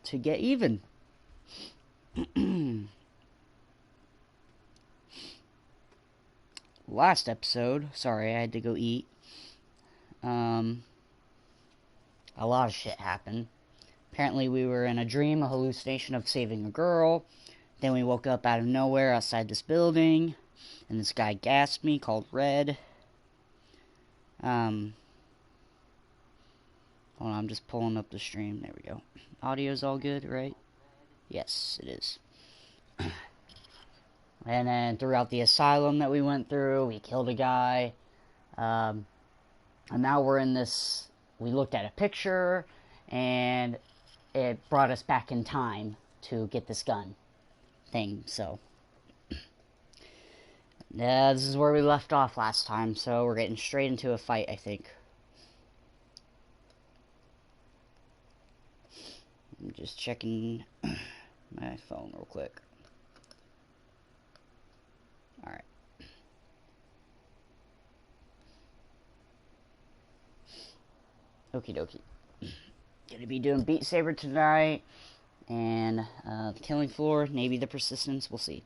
to get even. Last episode, sorry, I had to go eat. A lot of shit happened. Apparently we were in a dream, a hallucination of saving a girl. Then we woke up out of nowhere outside this building, and this guy gassed me, called Red. Hold on, I'm just pulling up the stream. There we go. Audio's all good, right? Yes, it is. And then throughout the asylum that we went through, we killed a guy. And now we're in this... We looked at a picture, and it brought us back in time to get this gun thing, so... Yeah, this is where we left off last time, so we're getting straight into a fight, I think. I'm just checking my phone real quick. Alright. Okie dokie. Gonna be doing Beat Saber tonight, and Killing Floor, maybe the Persistence, we'll see.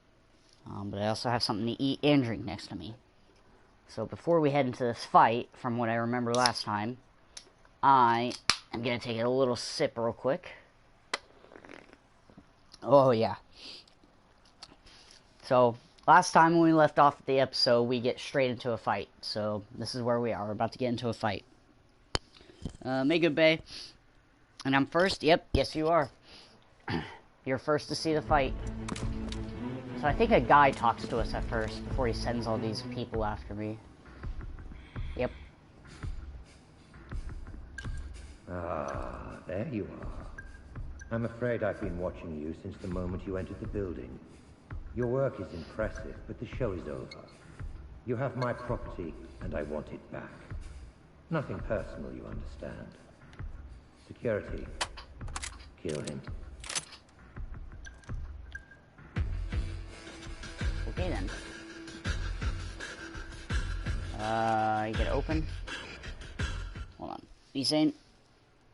But I also have something to eat and drink next to me. So before we head into this fight, from what I remember last time, I am gonna take a little sip real quick. Oh yeah. So, last time when we left off the episode, we get straight into a fight. So, this is where we are. We're about to get into a fight. Good Bay. And I'm first? Yep, yes you are. You're first to see the fight. So I think a guy talks to us at first, before he sends all these people after me. Yep. Ah, there you are. I'm afraid I've been watching you since the moment you entered the building. Your work is impressive, but the show is over. You have my property, and I want it back. Nothing personal, you understand. Security. Kill him. Okay then. You get open. Hold on. You saying?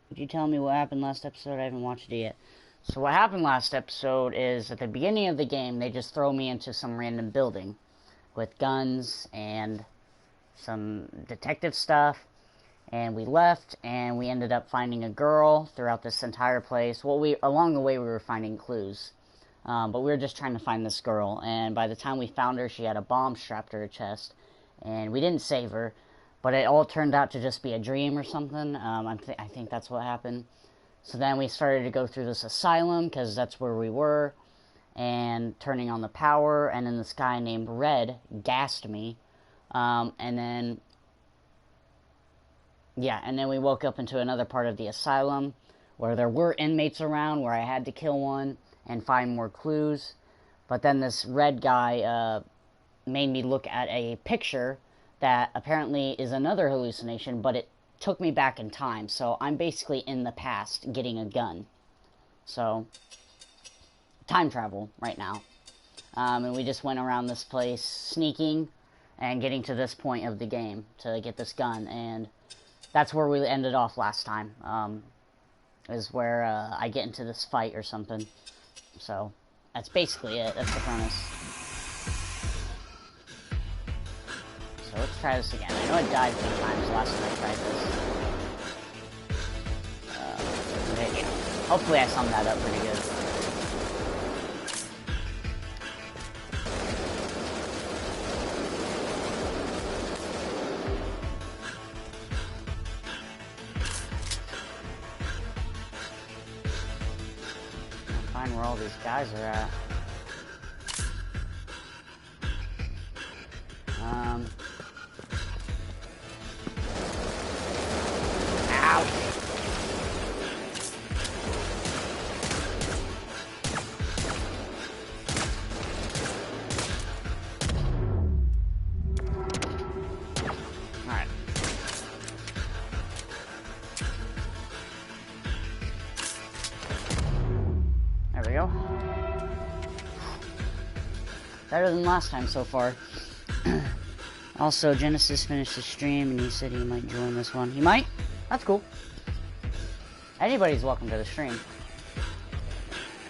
Would you tell me what happened last episode? I haven't watched it yet. So what happened last episode is at the beginning of the game, they just throw me into some random building with guns and some detective stuff. And we left, and we ended up finding a girl throughout this entire place. Well, along the way, we were finding clues. But we were just trying to find this girl. And by the time we found her, she had a bomb strapped to her chest. And we didn't save her. But it all turned out to just be a dream or something. I think that's what happened. So then we started to go through this asylum, because that's where we were. And turning on the power. And then this guy named Red gassed me. And then we woke up into another part of the asylum, where there were inmates around, where I had to kill one and find more clues. But then this Red guy made me look at a picture that apparently is another hallucination, but it took me back in time. So I'm basically in the past getting a gun. So, time travel right now. And we just went around this place sneaking and getting to this point of the game to get this gun. And that's where we ended off last time. Is where I get into this fight or something. So, that's basically it. That's the premise. So let's try this again. I know I died 3 times last time I tried this. Hopefully I summed that up pretty good. Find where all these guys are at. Ouch! Alright. There we go. Better than last time so far. Also, Genesis finished the stream, and he said he might join this one. He might? That's cool. Anybody's welcome to the stream.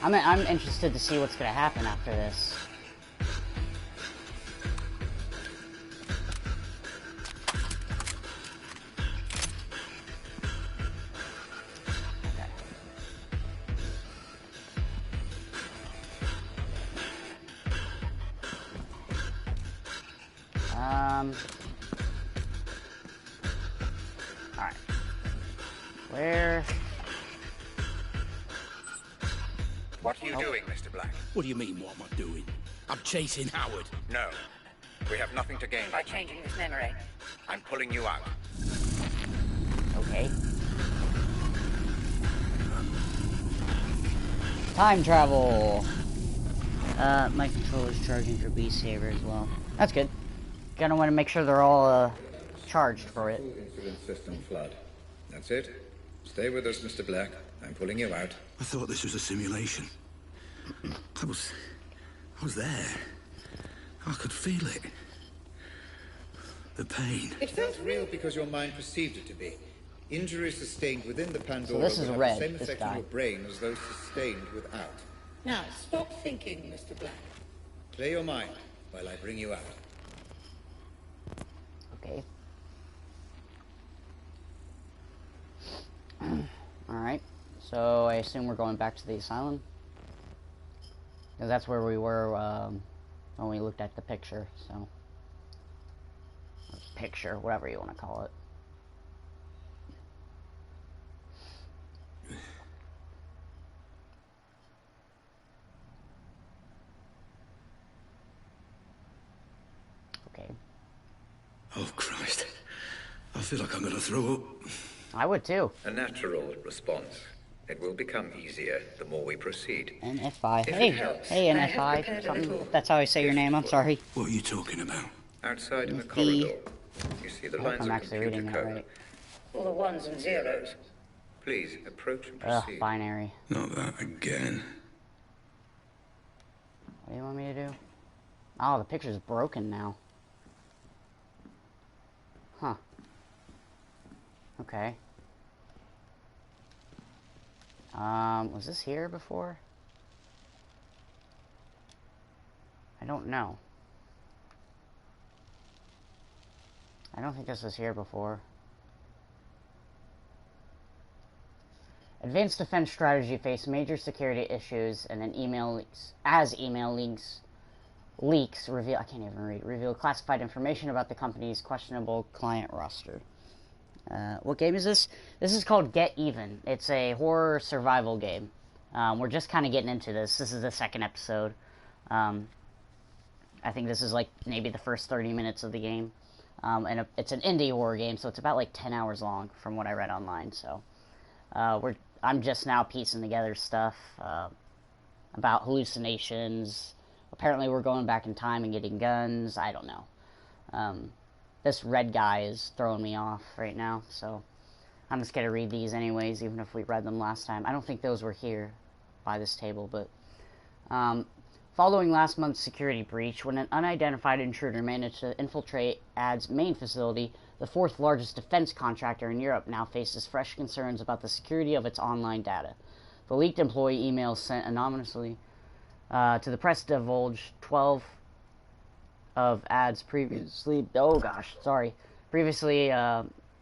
I'm interested to see what's gonna happen after this. Alright. Where? What are you doing, Mr. Black? What do you mean, what am I doing? I'm chasing Howard. No. We have nothing to gain By changing this memory. I'm pulling you out. Okay. Time travel! My controller's charging for Beast Saber as well. That's good. Gonna want to make sure they're all, charged for it. Insulin system flood. That's it. Stay with us, Mr. Black. I'm pulling you out. I thought this was a simulation. I was there. I could feel it. The pain. It felt real because your mind perceived it to be. Injuries sustained within the Pandora So this is will have Red, the same this effect guy. on your brain as those sustained without. Now, stop thinking, Mr. Black. Clear your mind while I bring you out. Okay. Alright. So I assume we're going back to the asylum. Because that's where we were when we looked at the picture, so. Picture, whatever you want to call it. Okay. Oh, Christ. I feel like I'm gonna throw up. I would too. A natural response. It will become easier the more we proceed. NFI. If it Hey, helps, hey I have NFI. prepared a Something. little- That's how I say your name. I'm sorry. What are you talking about? Outside in the The- corridor, you see the I hope lines I'm of actually computer reading that code. right. All the ones and zeros. Please approach and Ugh, proceed. binary. Not that again. What do you want me to do? Oh, the picture's broken now. Huh. Okay. Was this here before? I don't know. I don't think this was here before. Advanced defense strategy faced major security issues, and then email leaks reveal. I can't even read. Reveal classified information about the company's questionable client roster. What game is this? This is called Get Even. It's a horror survival game. We're just kind of getting into this. This is the second episode. I think this is like maybe the first 30 minutes of the game. And it's an indie horror game, so it's about like 10 hours long from what I read online. So I'm just now piecing together stuff about hallucinations. Apparently we're going back in time and getting guns. I don't know. This red guy is throwing me off right now, so I'm just going to read these anyways, even if we read them last time. I don't think those were here by this table, but following last month's security breach, when an unidentified intruder managed to infiltrate AD's main facility, the fourth largest defense contractor in Europe now faces fresh concerns about the security of its online data. The leaked employee emails sent anonymously to the press divulged 12 of AD's previously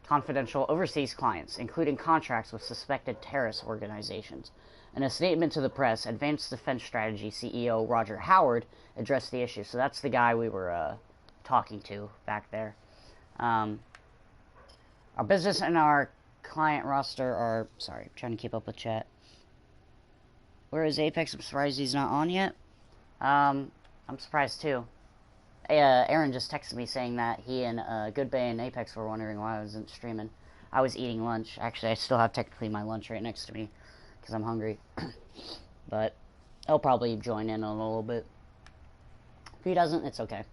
confidential overseas clients, including contracts with suspected terrorist organizations. In a statement to the press, Advanced Defense Strategy CEO Roger Howard addressed the issue. So that's the guy we were talking to back there. Our business and our client roster are... Sorry, I'm trying to keep up with chat. Where is Apex? I'm surprised he's not on yet. I'm surprised too. Aaron just texted me saying that he and Goodbay and Apex were wondering why I wasn't streaming. I was eating lunch. Actually, I still have technically my lunch right next to me because I'm hungry. But he'll probably join in a little bit. If he doesn't, it's okay.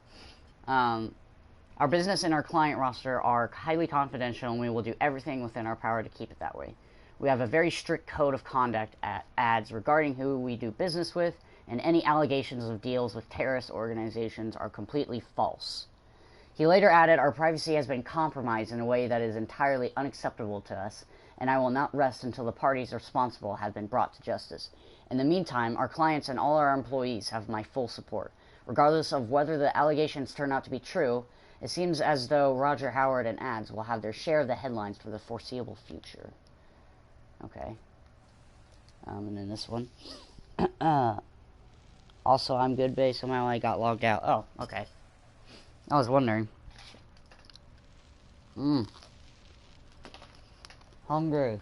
Our business and our client roster are highly confidential, and we will do everything within our power to keep it that way. We have a very strict code of conduct at ADS regarding who we do business with, and any allegations of deals with terrorist organizations are completely false. He later added, our privacy has been compromised in a way that is entirely unacceptable to us, and I will not rest until the parties responsible have been brought to justice. In the meantime, our clients and all our employees have my full support. Regardless of whether the allegations turn out to be true, it seems as though Roger Howard and ads will have their share of the headlines for the foreseeable future. Okay. And then this one. Also, I'm good, babe. Somehow I got logged out. Oh, okay. I was wondering. Hungry.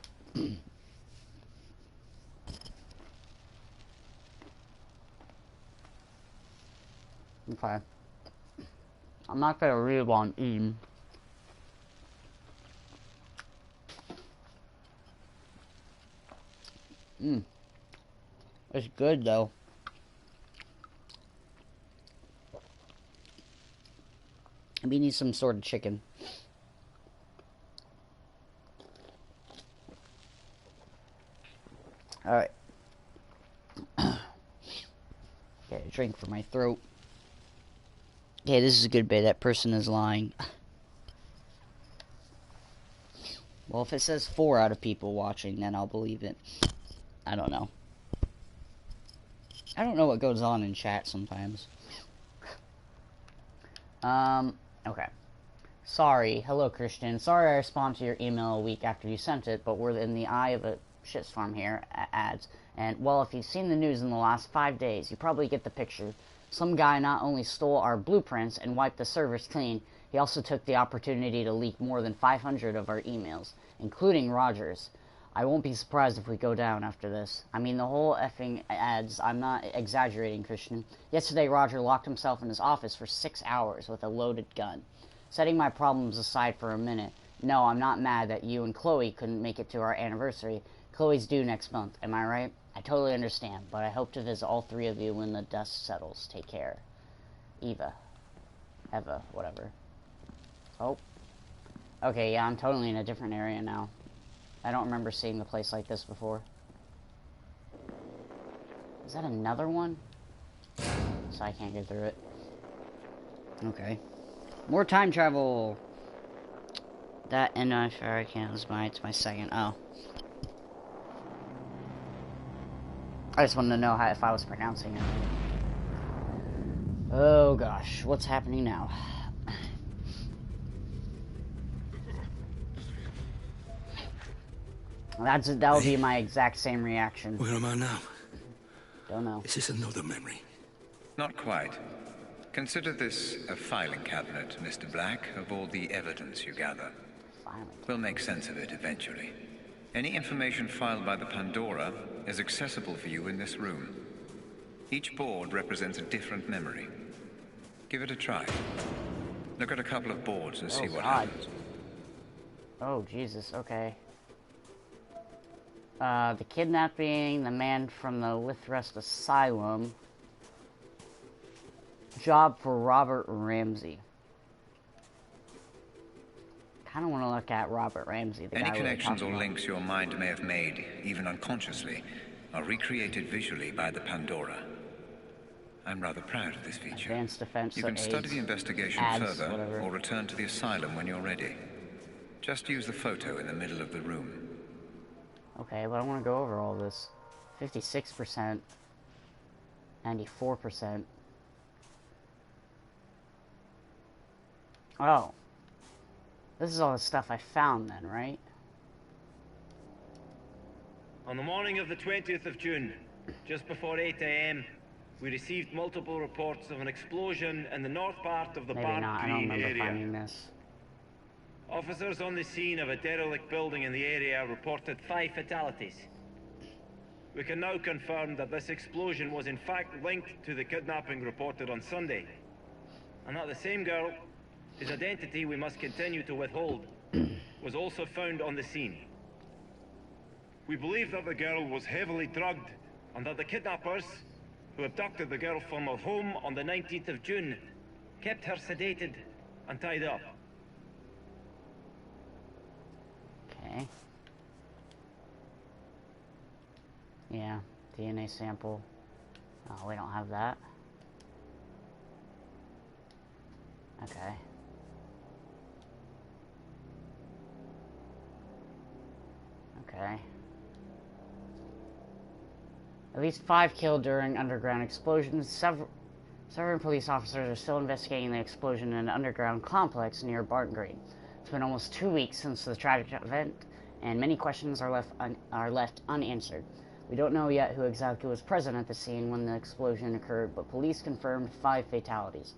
Okay. I'm not gonna read while I'm eating. It's good though. We need some sort of chicken. Alright. Get a drink for my throat. Okay, this is a good bit. That person is lying. Well, if it says 4 out of people watching, then I'll believe it. I don't know. I don't know what goes on in chat sometimes. Okay. Sorry. Hello, Christian. Sorry I responded to your email a week after you sent it, but we're in the eye of a shitstorm here, ads. And, well, if you've seen the news in the last 5 days, you probably get the picture. Some guy not only stole our blueprints and wiped the servers clean, he also took the opportunity to leak more than 500 of our emails, including Roger's. I won't be surprised if we go down after this. I mean, the whole effing ads. I'm not exaggerating, Christian. Yesterday, Roger locked himself in his office for 6 hours with a loaded gun. Setting my problems aside for a minute, no, I'm not mad that you and Chloe couldn't make it to our anniversary. Chloe's due next month, am I right? I totally understand, but I hope to visit all 3 of you when the dust settles. Take care. Eva. Whatever. Oh. Okay, yeah, I'm totally in a different area now. I don't remember seeing the place like this before. Is that another one? So I can't get through it. Okay. More time travel! That and I can't. It's my second. Oh. I just wanted to know if I was pronouncing it. Oh gosh, what's happening now? That would be my exact same reaction. Where am I now? Don't know. Is this another memory? Not quite. Consider this a filing cabinet, Mr. Black, of all the evidence you gather. We'll make sense of it eventually. Any information filed by the Pandora is accessible for you in this room. Each board represents a different memory. Give it a try. Look at a couple of boards and see what happens. Oh, Jesus, okay. The kidnapping, the man from the Lithrest Asylum. Job for Robert Ramsey. Kind of want to look at Robert Ramsey, the guy. Any connections or links your mind may have made, even unconsciously, are recreated visually by the Pandora. I'm rather proud of this feature. Advanced defense. You can study the investigation further, whatever. or return to the asylum when you're ready. Just use the photo in the middle of the room. Okay, but I want to go over all this. 56%. 94%. Oh. This is all the stuff I found then, right? On the morning of the 20th of June, just before 8 AM, we received multiple reports of an explosion in the north part of the Maybe Park not. I don't Green remember area. finding this. Officers on the scene of a derelict building in the area reported 5 fatalities. We can now confirm that this explosion was in fact linked to the kidnapping reported on Sunday, and that the same girl, whose identity we must continue to withhold, was also found on the scene. We believe that the girl was heavily drugged, and that the kidnappers, who abducted the girl from her home on the 19th of June, kept her sedated and tied up. Okay. Yeah, DNA sample. Oh, we don't have that. Okay. Okay. At least 5 killed during underground explosions. Several police officers are still investigating the explosion in an underground complex near Barton Green. It's been almost 2 weeks since the tragic event, and many questions are left unanswered. We don't know yet who exactly was present at the scene when the explosion occurred, but police confirmed 5 fatalities.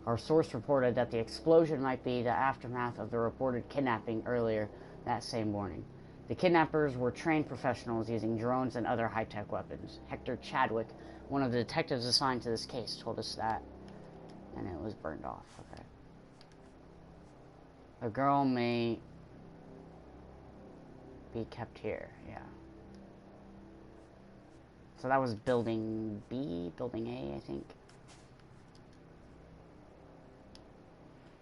Our source reported that the explosion might be the aftermath of the reported kidnapping earlier that same morning. The kidnappers were trained professionals using drones and other high-tech weapons. Hector Chadwick, one of the detectives assigned to this case, told us that, and it was burned off. Okay. The girl may be kept here, yeah. So that was building B, building A, I think.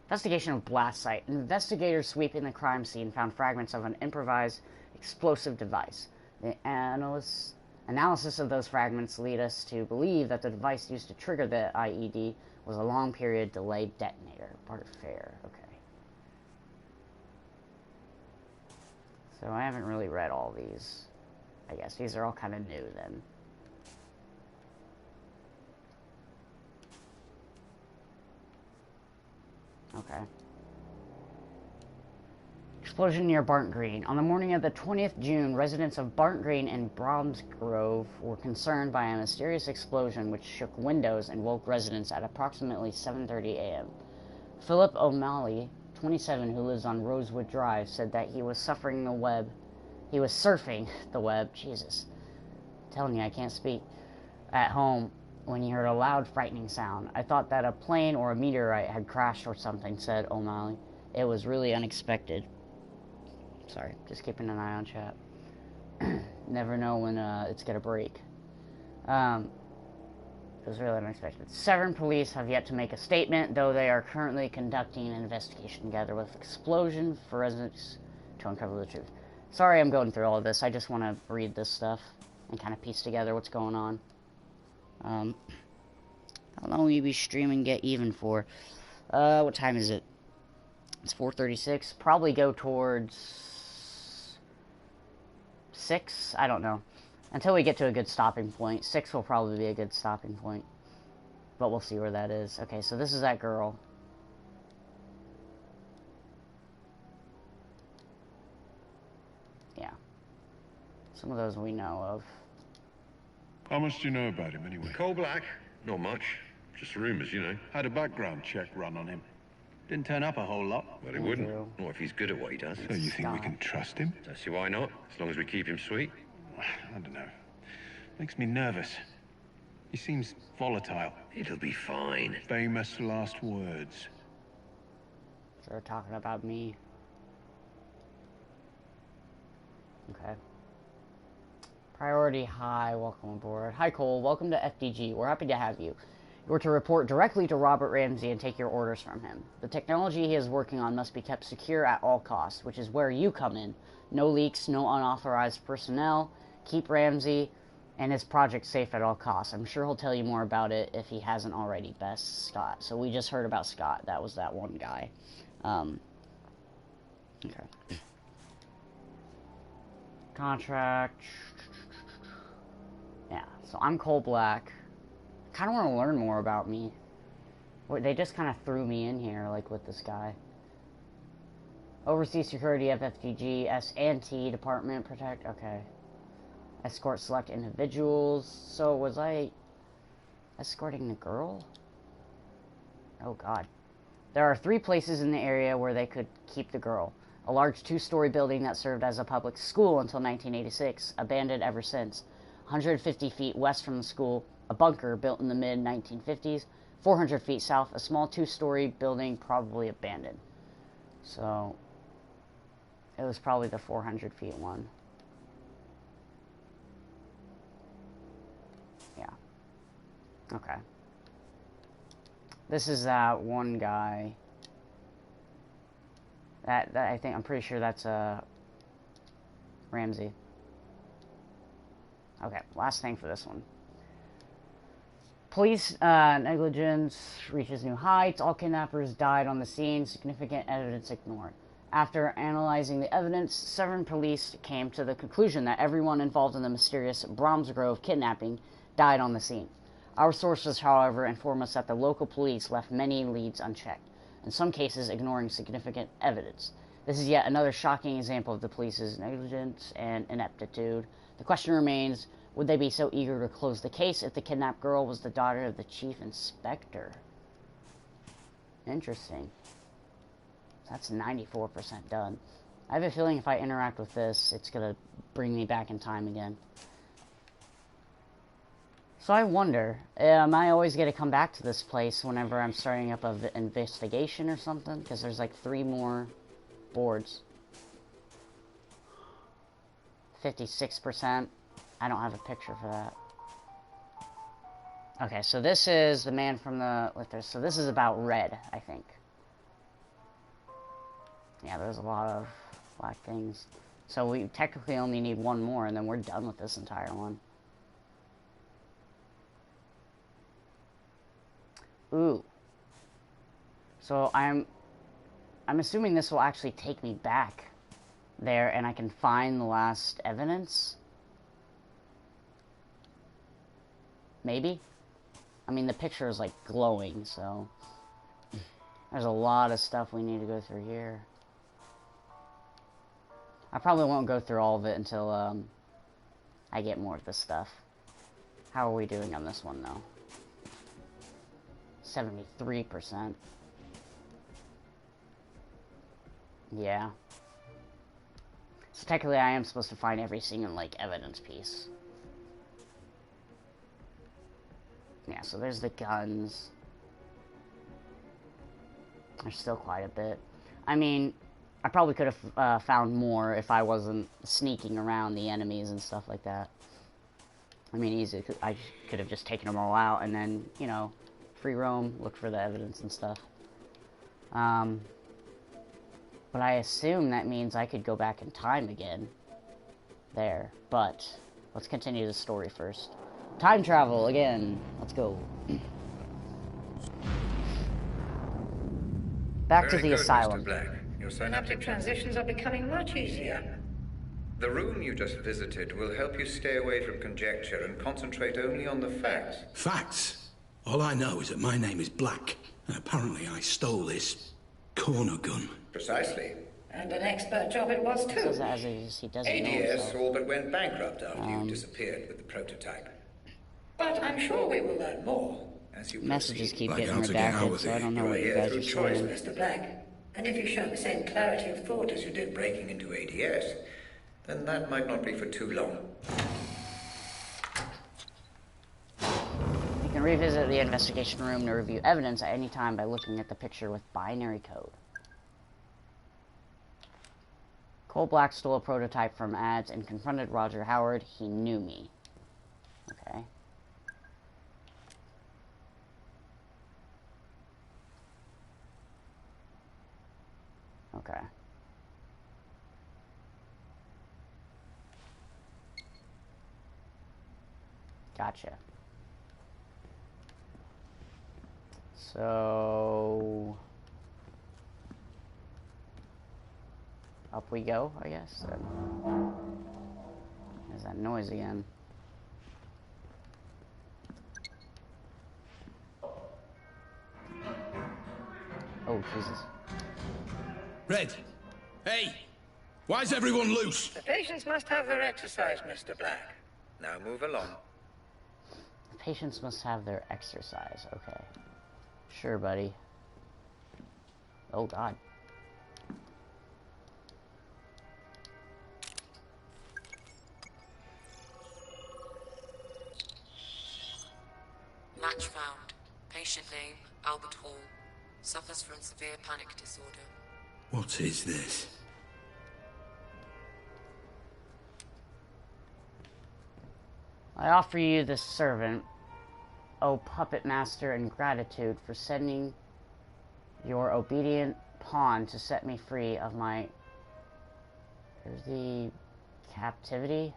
Investigation of blast site. Investigators sweeping the crime scene found fragments of an improvised explosive device. The analysis of those fragments lead us to believe that the device used to trigger the IED was a long-period delayed detonator. Bart Fair, okay. So I haven't really read all these. I guess these are all kind of new then. Okay. Explosion near Barton Green. On the morning of the 20th June, residents of Barton Green and Bromsgrove were concerned by a mysterious explosion which shook windows and woke residents at approximately 7:30 a.m. Philip O'Malley, 27, who lives on Rosewood Drive, said that he was surfing the web, Jesus. I'm telling you, I can't speak, at home when he heard a loud, frightening sound. I thought that a plane or a meteorite had crashed or something, said O'Malley. It was really unexpected. Sorry, just keeping an eye on chat. Never know when it's gonna break. It was really unexpected. Severn police have yet to make a statement, though they are currently conducting an investigation together with explosion forensics to uncover the truth. Sorry I'm going through all of this. I just want to read this stuff and kind of piece together what's going on. How long will you be streaming Get Even for? What time is it? It's 4:36. Probably go towards 6. I don't know. Until we get to a good stopping point. 6 will probably be a good stopping point. But we'll see where that is. Okay, so this is that girl. Yeah. Some of those we know of. How much do you know about him, anyway? Coal Black? Not much. Just rumors, you know. Had a background check run on him. Didn't turn up a whole lot. Well, he wouldn't. Not if he's good at what he does. So you think we can trust him? Don't see why not, as long as we keep him sweet. I don't know. Makes me nervous. He seems volatile. It'll be fine. Famous last words. They're talking about me. Okay. Priority high, welcome aboard. Hi Cole, welcome to FDG. We're happy to have you. You're to report directly to Robert Ramsey and take your orders from him. The technology he is working on must be kept secure at all costs, which is where you come in. No leaks, no unauthorized personnel. Keep Ramsey and his project safe at all costs. I'm sure he'll tell you more about it if he hasn't already. Best, Scott. So we just heard about Scott. That was that one guy. Okay. Contract. Yeah, so I'm Cole Black. Kind of want to learn more about me. They just kind of threw me in here, like, with this guy. Oversee security of FTG, S&T, Department, protect, okay. Escort select individuals. So, was I escorting the girl? Oh, God. There are 3 places in the area where they could keep the girl. A large 2-story building that served as a public school until 1986, abandoned ever since. 150 feet west from the school, a bunker built in the mid-1950s. 400 feet south, a small 2-story building probably abandoned. So, it was probably the 400 feet one. Yeah. Okay. This is that one guy. That I think, I'm pretty sure that's Ramsey. Okay, last thing for this one. Police negligence reaches new heights. All kidnappers died on the scene. Significant evidence ignored. After analyzing the evidence, Severn police came to the conclusion that everyone involved in the mysterious Bromsgrove kidnapping died on the scene. Our sources, however, inform us that the local police left many leads unchecked, in some cases ignoring significant evidence. This is yet another shocking example of the police's negligence and ineptitude. The question remains, would they be so eager to close the case if the kidnapped girl was the daughter of the chief inspector? Interesting. That's 94% done. I have a feeling if I interact with this, it's going to bring me back in time again. So I wonder, am I always going to come back to this place whenever I'm starting up an investigation or something? Because there's like 3 more boards. 56%. I don't have a picture for that. Okay, so this is the man from the lifters. So this is about red, I think. Yeah, there's a lot of black things. So we technically only need 1 more, and then we're done with this entire one. Ooh. So I'm assuming this will actually take me back there, and I can find the last evidence. Maybe? I mean, the picture is like glowing, so there's a lot of stuff we need to go through here. I probably won't go through all of it until I get more of this stuff. How are we doing on this one, though? 73%. Yeah. So technically I am supposed to find every single, like, evidence piece. Yeah, so there's the guns. There's still quite a bit. I mean, I probably could have found more if I wasn't sneaking around the enemies and stuff like that. I mean, easy. I could have just taken them all out and then, you know, free roam, look for the evidence and stuff. But I assume that means I could go back in time again. There. But let's continue the story first. Time travel again. Let's go. Back to the asylum. Mr. Black. Your Synaptic transitions are becoming much easier. The room you just visited will help you stay away from conjecture and concentrate only on the facts. Facts? All I know is that my name is Black, and apparently I stole this corner gun. Precisely. And an expert job it was too. Says as he doesn't know ADS himself. all but went bankrupt after you disappeared with the prototype. But I'm sure we will learn more. As you Messages proceed. keep Like getting how to get out redacted, of so I here. don't know You are what you here guys through are choice, saying. Mr. Black, and if you show the same clarity of thought as you did Breaking into ADS, then that might not be for too long. You can revisit the investigation room to review evidence at any time by looking at the picture with binary code. Cole Black stole a prototype from ads and confronted Roger Howard. He knew me. Okay. Okay. Gotcha. So up we go, I guess. There's that noise again. Oh, Jesus. Red! Hey! Why's everyone loose? The patients must have their exercise, Mr. Black. Now move along. The patients must have their exercise. Okay. Sure, buddy. Oh, God. Match found. Patient name, Albert Hall. Suffers from severe panic disorder. What is this? I offer you this servant, O puppet master, in gratitude for sending your obedient pawn to set me free of my... Here's the captivity.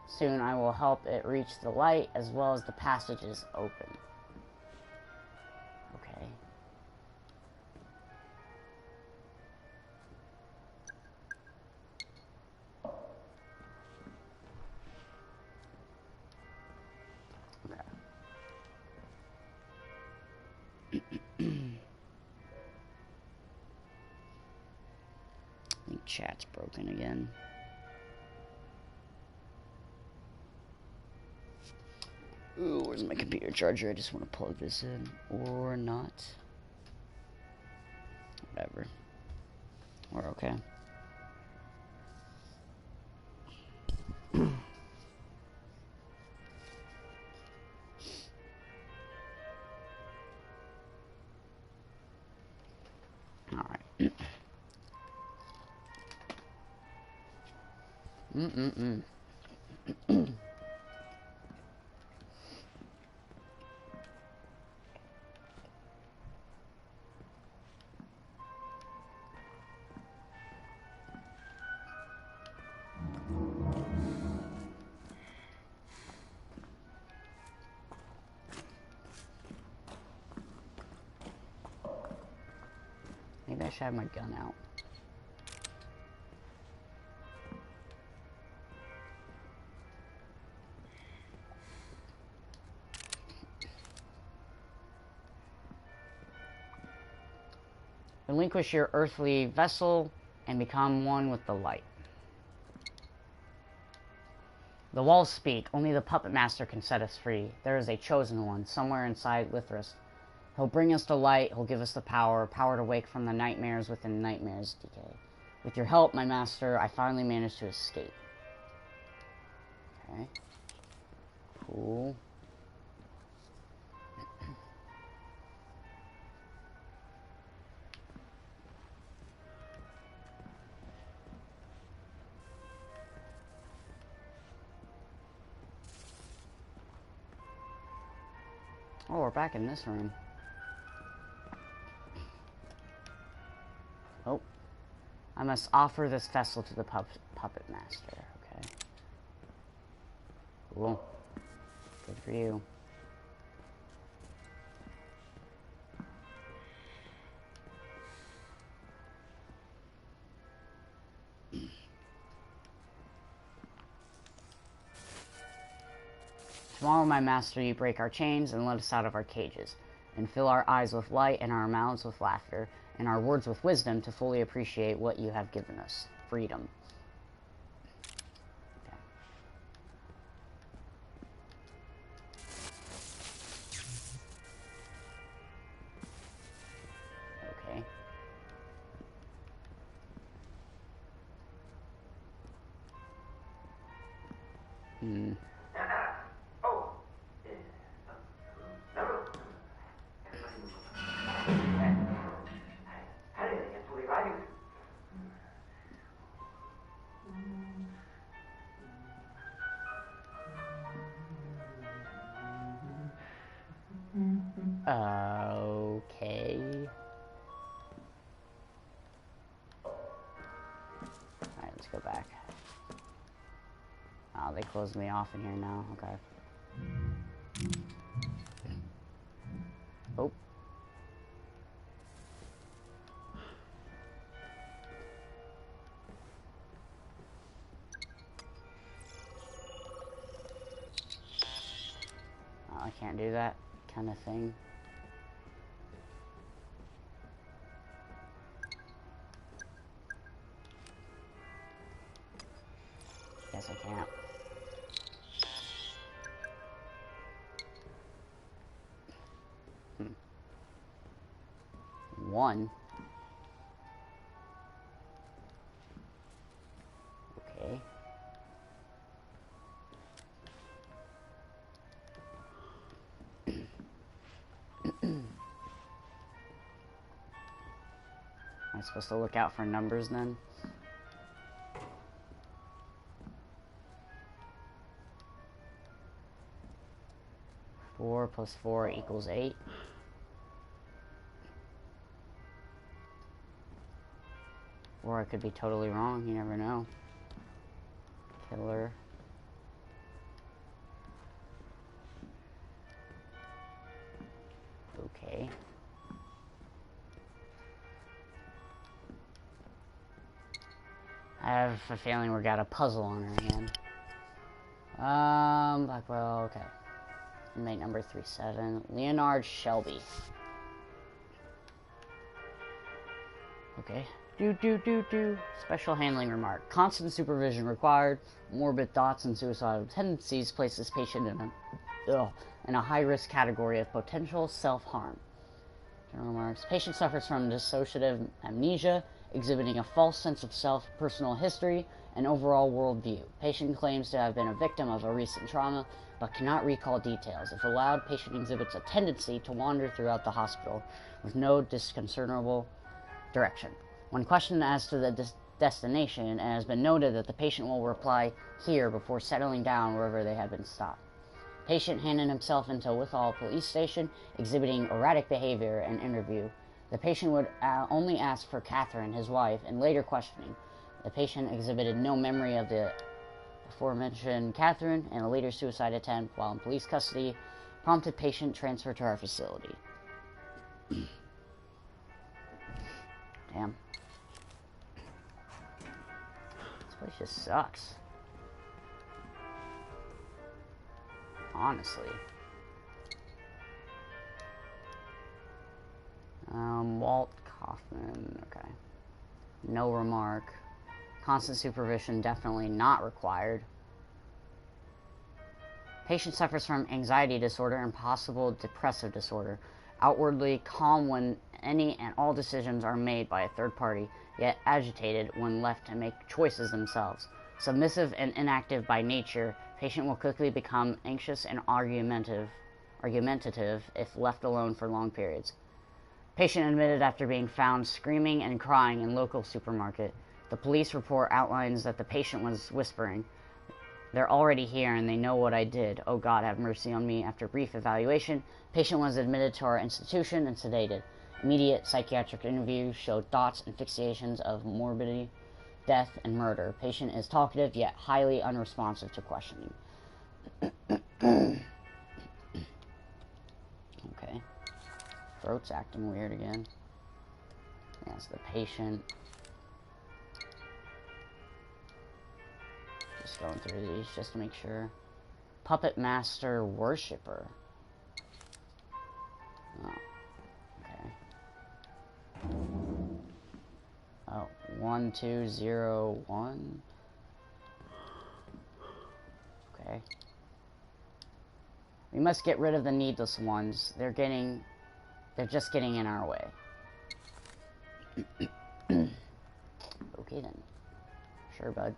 Soon I will help it reach the light as well as the passages open. Okay. chat's broken again. Ooh, where's my computer charger? I just want to plug this in. Or not. Whatever. We're okay. Alright. Maybe I should have my gun out. Relinquish your earthly vessel and become one with the light. The walls speak. Only the puppet master can set us free. There is a chosen one somewhere inside Lythris. He'll bring us the light. He'll give us the power to wake from the nightmares within nightmares decay. With your help, my master, I finally managed to escape. Okay. Cool. Oh, we're back in this room. Oh. I must offer this vessel to the puppet master. Okay. Cool. Good for you. Tomorrow, my master, you break our chains and let us out of our cages, and fill our eyes with light and our mouths with laughter, and our words with wisdom to fully appreciate what you have given us. Freedom. Okay. Hmm. Okay. Alright, let's go back. Oh, they closed me off in here now. Okay. Oh. Oh, I can't do that kind of thing. Guess I can't. One. Okay. Am I supposed to look out for numbers then? Four plus 4 equals 8. Or I could be totally wrong, you never know. Killer. Okay. I have a feeling we got a puzzle on our hand. Blackwell, okay. Inmate number 37, Leonard Shelby. Okay. Special handling remark. Constant supervision required. Morbid thoughts and suicidal tendencies place this patient in a high-risk category of potential self-harm. General remarks. Patient suffers from dissociative amnesia, exhibiting a false sense of self, personal history, and overall worldview. Patient claims to have been a victim of a recent trauma, but cannot recall details. If allowed, patient exhibits a tendency to wander throughout the hospital with no discernible direction. When questioned as to the destination, it has been noted that the patient will reply here before settling down wherever they have been stopped. Patient handed himself into Withall police station, exhibiting erratic behavior and interview. The patient would only ask for Catherine, his wife, and later questioning. The patient exhibited no memory of the aforementioned Catherine, and a later suicide attempt while in police custody prompted patient transfer to our facility. Damn. This place just sucks. Honestly. Walt Kaufman, okay. No remark. Constant supervision definitely not required. Patient suffers from anxiety disorder and possible depressive disorder. Outwardly calm when any and all decisions are made by a third party, yet agitated when left to make choices themselves. Submissive and inactive by nature, patient will quickly become anxious and argumentative if left alone for long periods. Patient admitted after being found screaming and crying in local supermarket. The police report outlines that the patient was whispering, "They're already here and they know what I did. Oh God, have mercy on me." After brief evaluation, patient was admitted to our institution and sedated. Immediate psychiatric interview showed thoughts and fixations of morbidity, death, and murder. Patient is talkative yet highly unresponsive to questioning. Okay. Throat's acting weird again. That's the patient. Just going through these just to make sure. Puppet Master Worshipper. Oh. Okay. Oh, 1201. Okay. We must get rid of the needless ones. They're just getting in our way. Okay then. Sure, bud.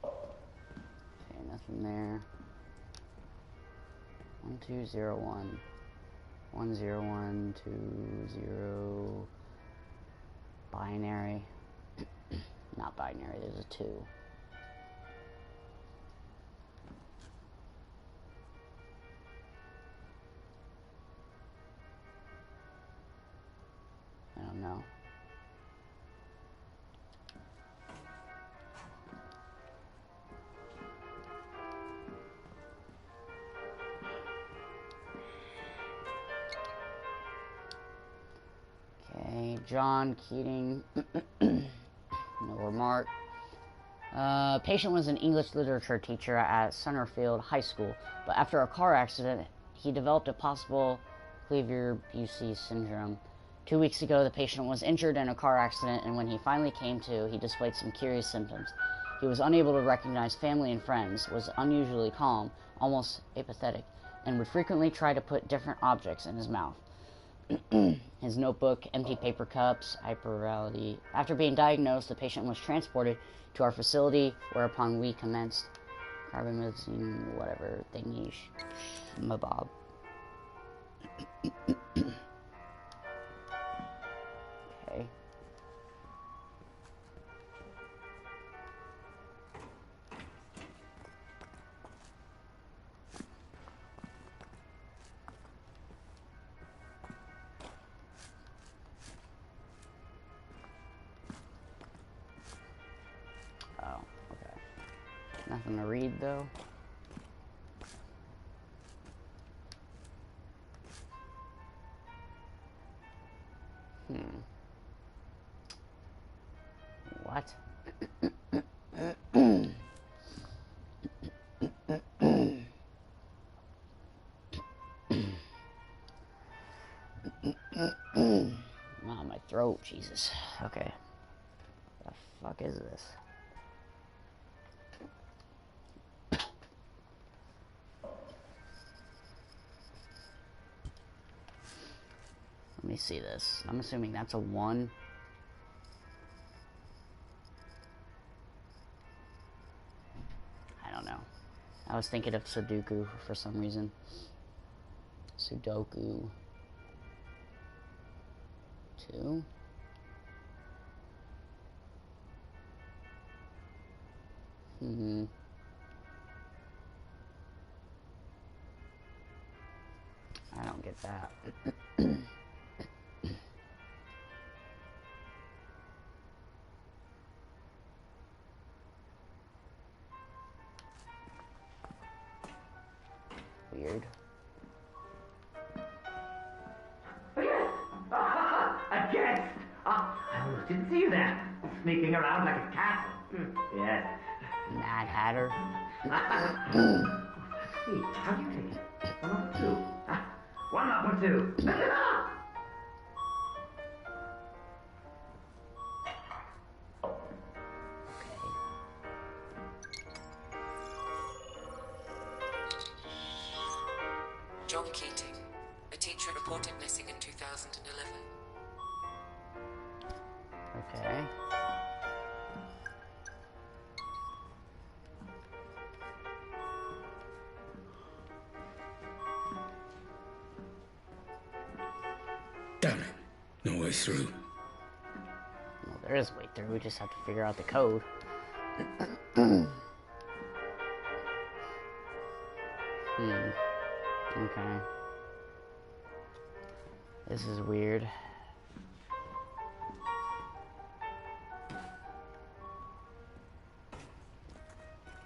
Okay, nothing there. 1201. 10120. Binary. Not binary, there's a 2. I don't know. Okay, John Keating. No remark. Patient was an English literature teacher at Summerfield High School, but after a car accident, he developed a possible Cleaver-Bucy syndrome. 2 weeks ago, the patient was injured in a car accident, and when he finally came to, he displayed some curious symptoms. He was unable to recognize family and friends, was unusually calm, almost apathetic, and would frequently try to put different objects in his mouth. His notebook, empty paper cups, hyperreality. After being diagnosed, the patient was transported to our facility, whereupon we commenced carbamazine, whatever thingy, mabob. Okay. Oh, okay. Nothing to read, though. What? throat, Jesus. Okay. The fuck is this? Let me see this. I'm assuming that's a 1. I don't know. I was thinking of Sudoku for some reason. Sudoku. 2. I don't get that. Weird. A guest! I almost didn't see you there. Sneaking around like a cat. Yes. Mad Hatter. See, how do you take it? 1 over 2. 1 over 2. John Keating, a teacher reported missing in 2011. Okay. Damn it. No way through. Well, there is a way through. We just have to figure out the code. Okay. This is weird.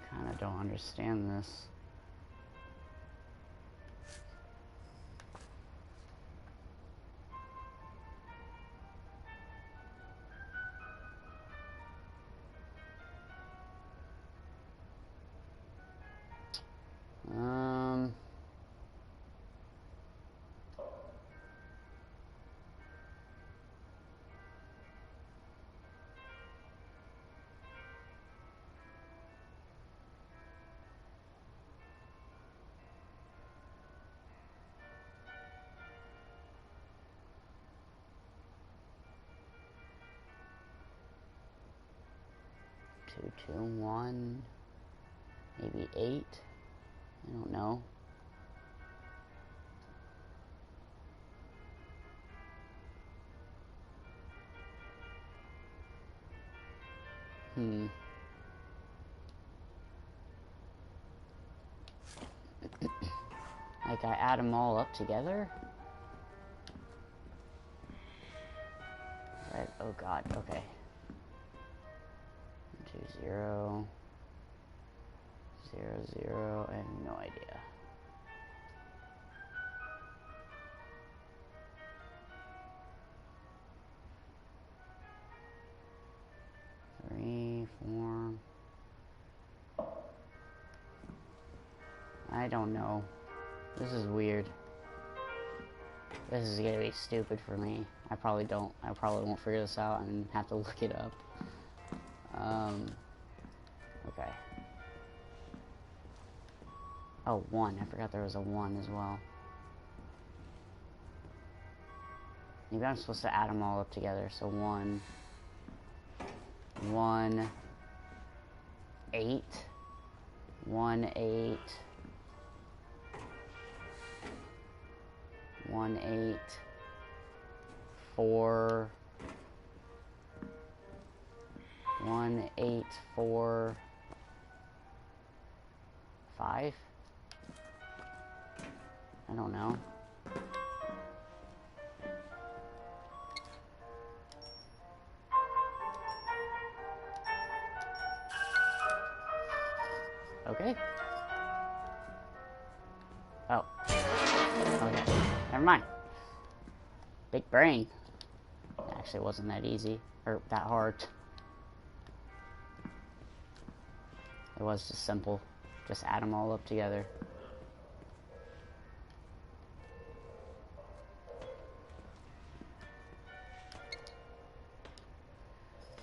Kinda don't understand this. Two, 1, maybe 8. I don't know. Like I add them all up together? Right, oh god, okay. 2, 0, 0, 0, I have no idea. Three, 4. I don't know. This is weird. This is gonna be stupid for me. I probably won't figure this out and have to look it up. Okay. Oh, 1. I forgot there was a 1 as well. Maybe I'm supposed to add them all up together. So 1, 1, 8, 1, 8, 1, 8, 4, 1, 8, 4, 5? I don't know. Okay. Oh. Okay. Never mind. Big brain. Actually, it wasn't that easy. Or that hard. It was just simple. Just add them all up together.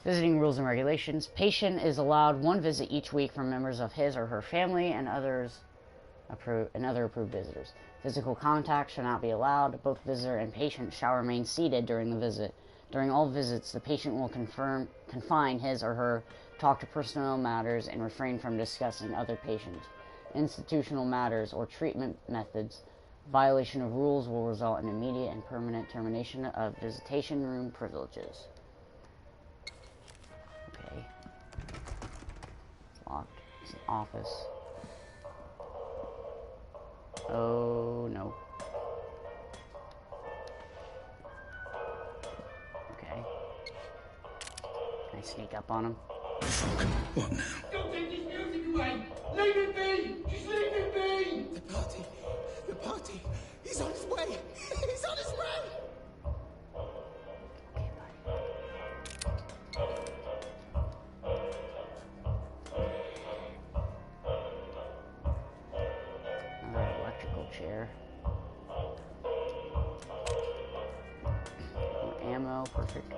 Visiting rules and regulations. Patient is allowed one visit each week from members of his or her family and other approved visitors. Physical contact shall not be allowed. Both visitor and patient shall remain seated during the visit. During all visits, the patient will confine his or her talk to personal matters and refrain from discussing other patients. Institutional matters or treatment methods. Violation of rules will result in immediate and permanent termination of visitation room privileges. Okay. It's locked. It's an office. Oh, no. Okay. Can I sneak up on him? What now? Don't take this music away! Leave it be! Just leave it be! The party, he's on his way! He's on his way! Another electrical chair. More ammo, perfect.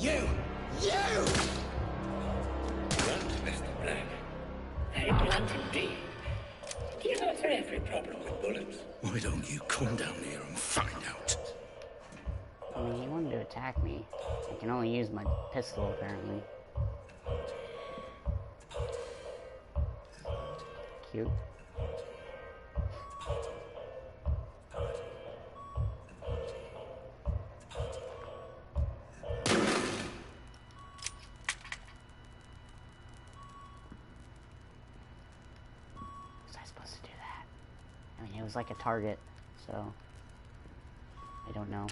You! Blunt, Mr. Black. Very blunt indeed. Do you know for every problem with bullets? Why don't you come down here and find out? I mean, he wanted to attack me. I can only use my pistol, apparently. Cute. Was I supposed to do that? I mean, it was like a target, so I don't know.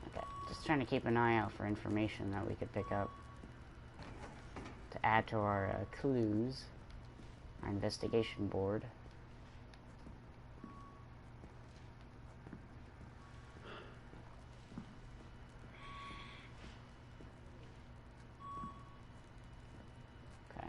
Okay, just trying to keep an eye out for information that we could pick up to add to our clues, our investigation board. Okay.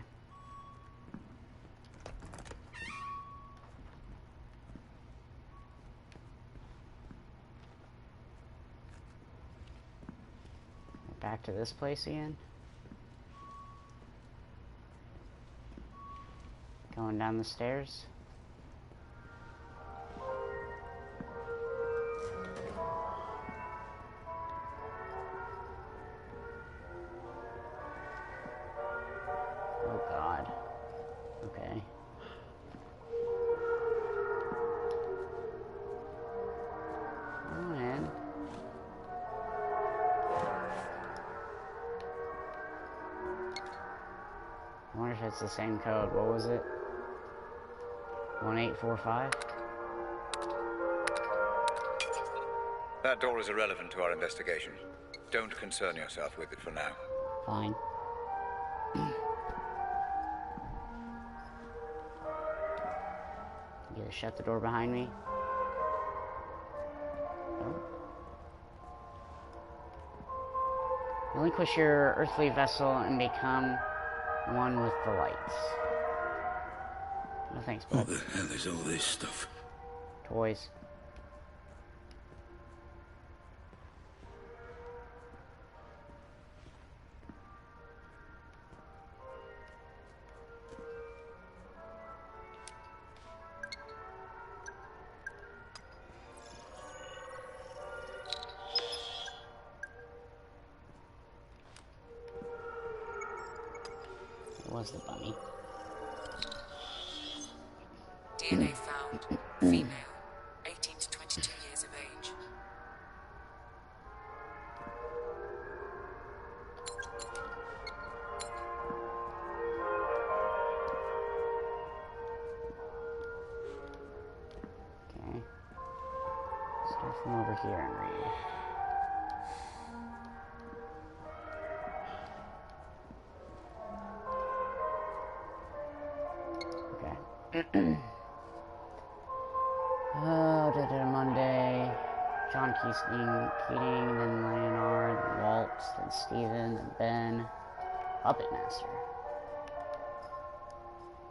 Back to this place again. Going down the stairs. Oh God. Okay. Go ahead. I wonder if it's the same code. What was it? 1845? That door is irrelevant to our investigation. Don't concern yourself with it for now. Fine. You gonna shut the door behind me? No. Relinquish your earthly vessel and become one with the lights. No thanks, bud. What the hell is all this stuff? Toys. It was the bunny. DNA found. Female, 18 to 22 years of age. together and read. Okay. Monday. John Keating, then Leonard, then Walt, then Steven, then Ben. Puppet Master.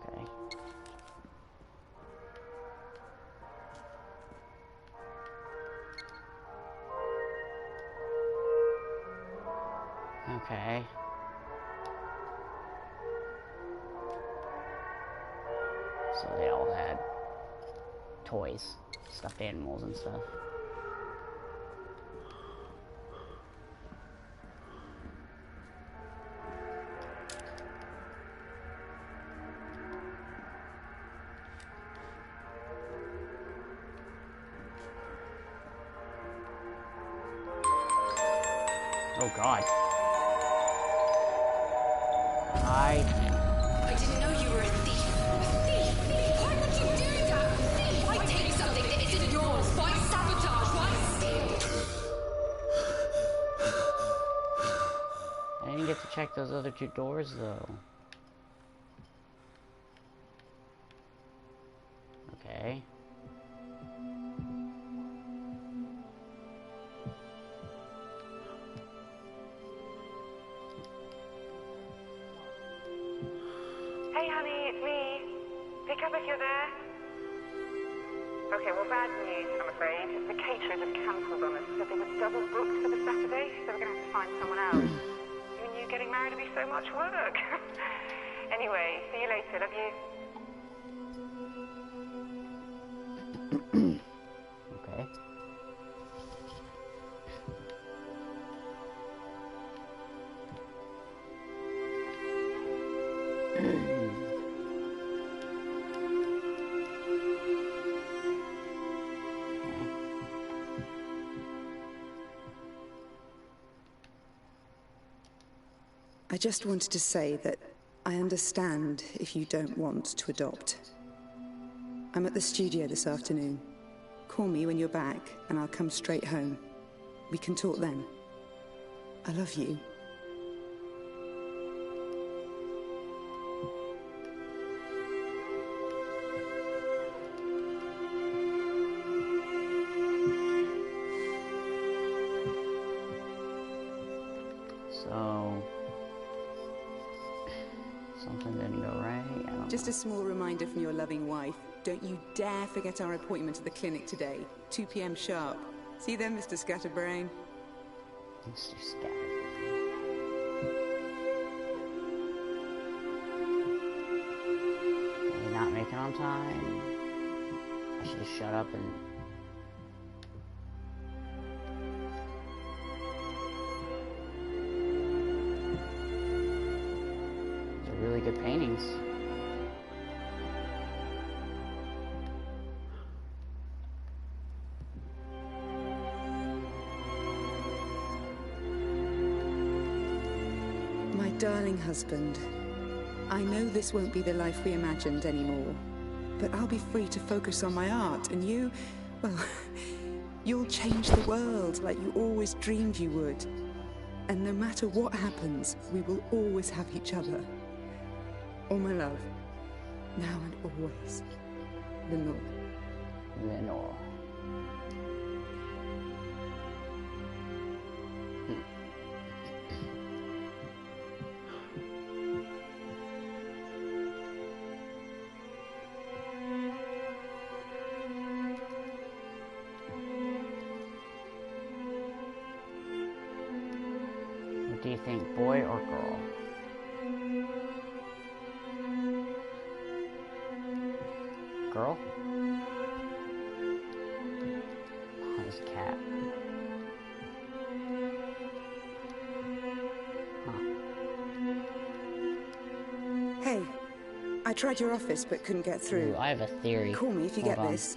Okay. Okay. So they all had toys, stuffed animals and stuff. Oh God. I didn't know you were a thief. Thief! Why would you do that? Thief! Why take something that isn't yours? Why sabotage? Why steal? I didn't get to check those other two doors though. Okay. Hey honey, it's me. Pick up if you're there. Okay, well bad news, I'm afraid. The caterers have cancelled on us. Said they were double booked for the Saturday, so we're going to have to find someone else. You knew getting married would be so much work. Anyway, see you later. Love you. Okay. I just wanted to say that I understand if you don't want to adopt. I'm at the studio this afternoon. Call me when you're back, and I'll come straight home. We can talk then. I love you. So, something didn't go right. I don't Just know. a small reminder from your loving wife. Don't you dare forget our appointment at the clinic today. 2 p.m. sharp. See you then, Mr. Scatterbrain. Mr. Scatterbrain. Did he not make it on time? I should have shut up and... These are really good paintings. My darling husband, I know this won't be the life we imagined anymore, but I'll be free to focus on my art, and you, well, you'll change the world like you always dreamed you would. And no matter what happens, we will always have each other. All my love, now and always, Lenore. Lenore. What do you think, boy or girl? Girl? Oh, there's a cat. Hey, I tried your office but couldn't get through. Ooh, I have a theory. Call me if you Hold get on. this.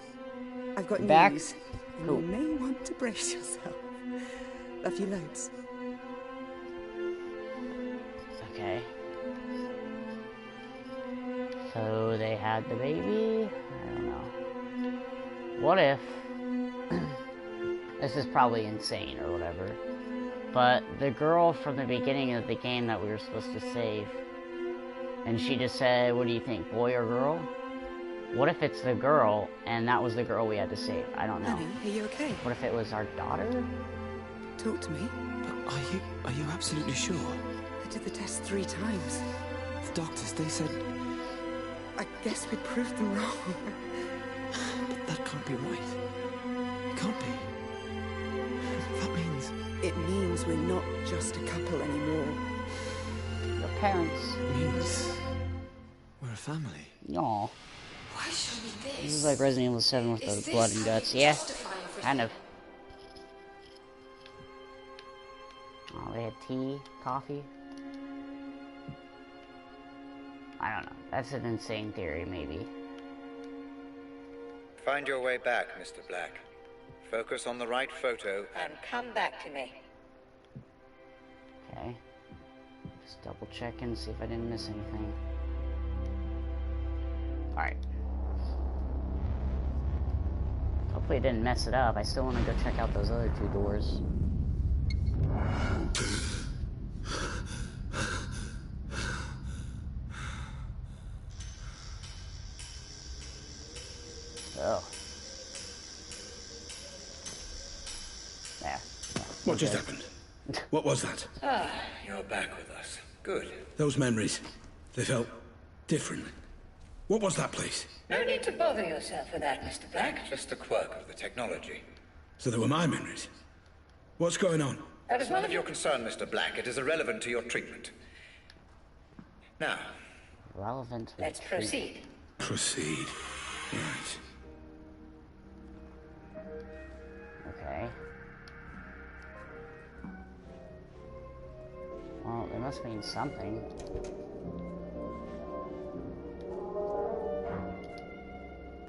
I've got Back? news. And Cool. you may want to brace yourself. Love you loads. Okay. So they had the baby? I don't know. What if this is probably insane or whatever, but the girl from the beginning of the game that we were supposed to save, and she just said, what do you think, boy or girl? What if it's the girl, and that was the girl we had to save? I don't know. Honey, are you okay? What if it was our daughter? Talk to me. But are you absolutely sure? I did the test 3 times. The doctors, they said... I guess we proved them wrong. But that can't be right. It can't be. That means... It means we're not just a couple anymore. Your parents. It means... we're a family. Aw. Why show me this? This is like Resident Evil 7 with the blood and guts. Yeah, kind of. Oh, they had tea, coffee. I don't know. That's an insane theory, maybe. Find your way back, Mr. Black. Focus on the right photo And come back to me. Okay. Just double check and see if I didn't miss anything. Alright. Hopefully it didn't mess it up. I still want to go check out those other 2 doors. Oh. There. What just happened? What was that? Ah, you're back with us. Good. Those memories, they felt different. What was that place? No need to bother yourself with that, Mr. Black. Just a quirk of the technology. So they were my memories. What's going on? That is None of your concern, Mr. Black. It is irrelevant to your treatment. Now. Relevant. Let's proceed. Proceed. Right. Okay. Well, it must mean something.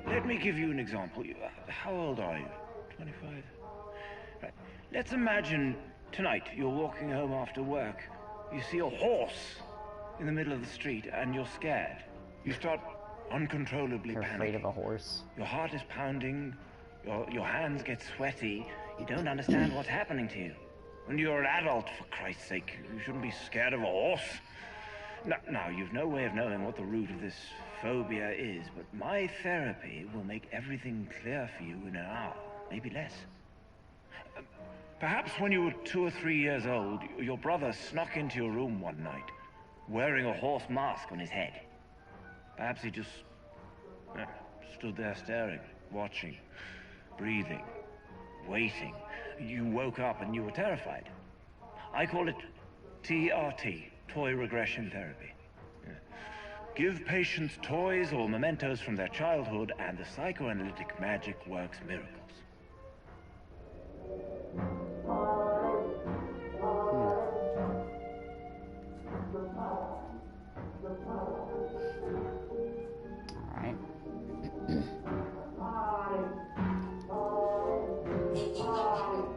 Let me give you an example. How old are you? 25? Right. Let's imagine tonight you're walking home after work. You see a horse in the middle of the street and you're scared. You start uncontrollably panicking. Afraid of a horse. Your heart is pounding. Your hands get sweaty. You don't understand what's happening to you. When you're an adult, for Christ's sake, you shouldn't be scared of a horse. Now, you've no way of knowing what the root of this phobia is, but my therapy will make everything clear for you in an hour, maybe less. Perhaps when you were 2 or 3 years old, your brother snuck into your room one night, wearing a horse mask on his head. Perhaps he just stood there staring, watching, breathing, waiting. You woke up and you were terrified. I call it TRT, Toy Regression Therapy. Give patients toys or mementos from their childhood and the psychoanalytic magic works miracles. Alright.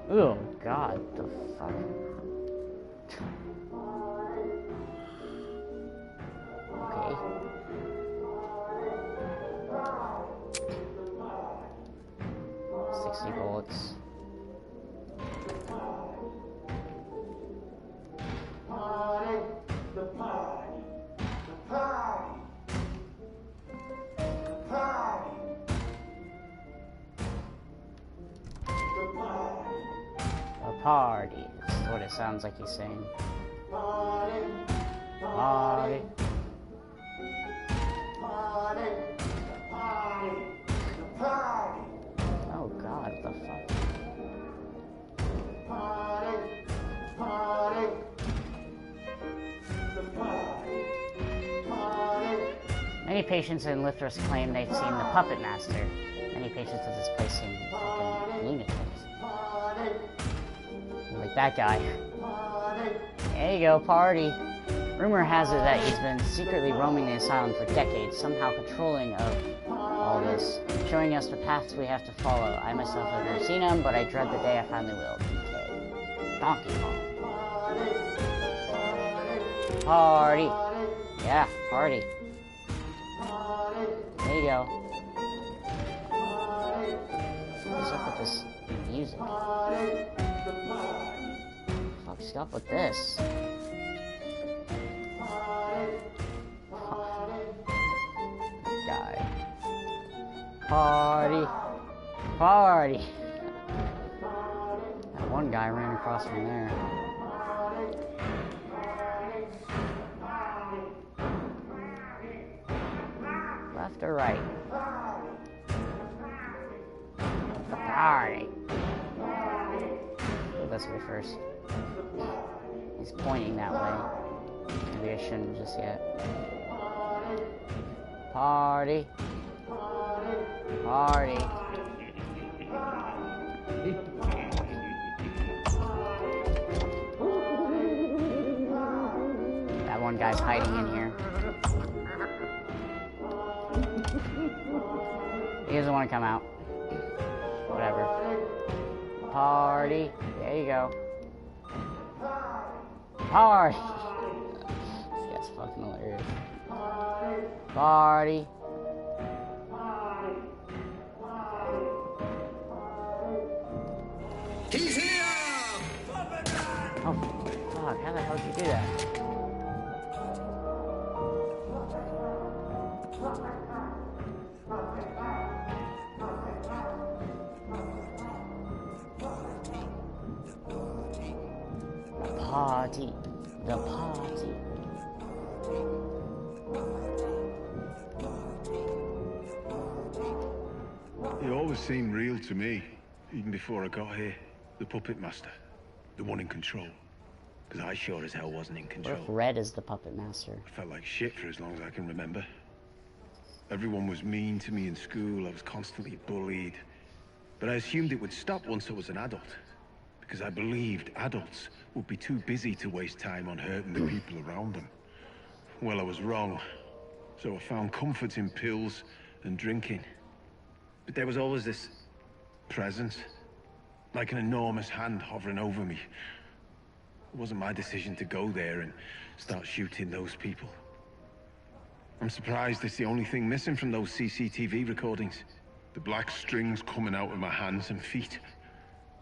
Oh, God, the fuck? Okay. $60 bullets. A party is what it sounds like he's saying. Party. Party. Oh God, what the fuck? Many patients in Lithras claim they've seen the Puppet Master. Many patients at this place seem fucking lunatics. Like that guy. There you go, party. Rumor has it that he's been secretly roaming the asylum for decades, somehow controlling of all this, showing us the paths we have to follow. I myself have never seen him, but I dread the day I finally will. DK. Donkey Kong. Party. Yeah, party. There you go. What's up with this music? music. Fuck's up with this? Guy. Party. Party. That one guy ran across from there. Left or right? Party. Go this way first. He's pointing that way. Maybe I shouldn't just yet. Party. Party. That one guy's hiding in here. He doesn't want to come out. Whatever. Party. There you go. Party. This guy's fucking hilarious. Party. He's here! Oh, fuck. How the hell did you do that? Party. The party. He always seemed real to me, even before I got here. The puppet master. The one in control. Because I sure as hell wasn't in control. What if Red is the puppet master? I felt like shit for as long as I can remember. Everyone was mean to me in school. I was constantly bullied. But I assumed it would stop once I was an adult. Because I believed adults would be too busy to waste time on hurting the people around them. Well, I was wrong. So I found comfort in pills and drinking. But there was always this presence. Like an enormous hand hovering over me. It wasn't my decision to go there and start shooting those people. I'm surprised it's the only thing missing from those CCTV recordings. The black strings coming out of my hands and feet.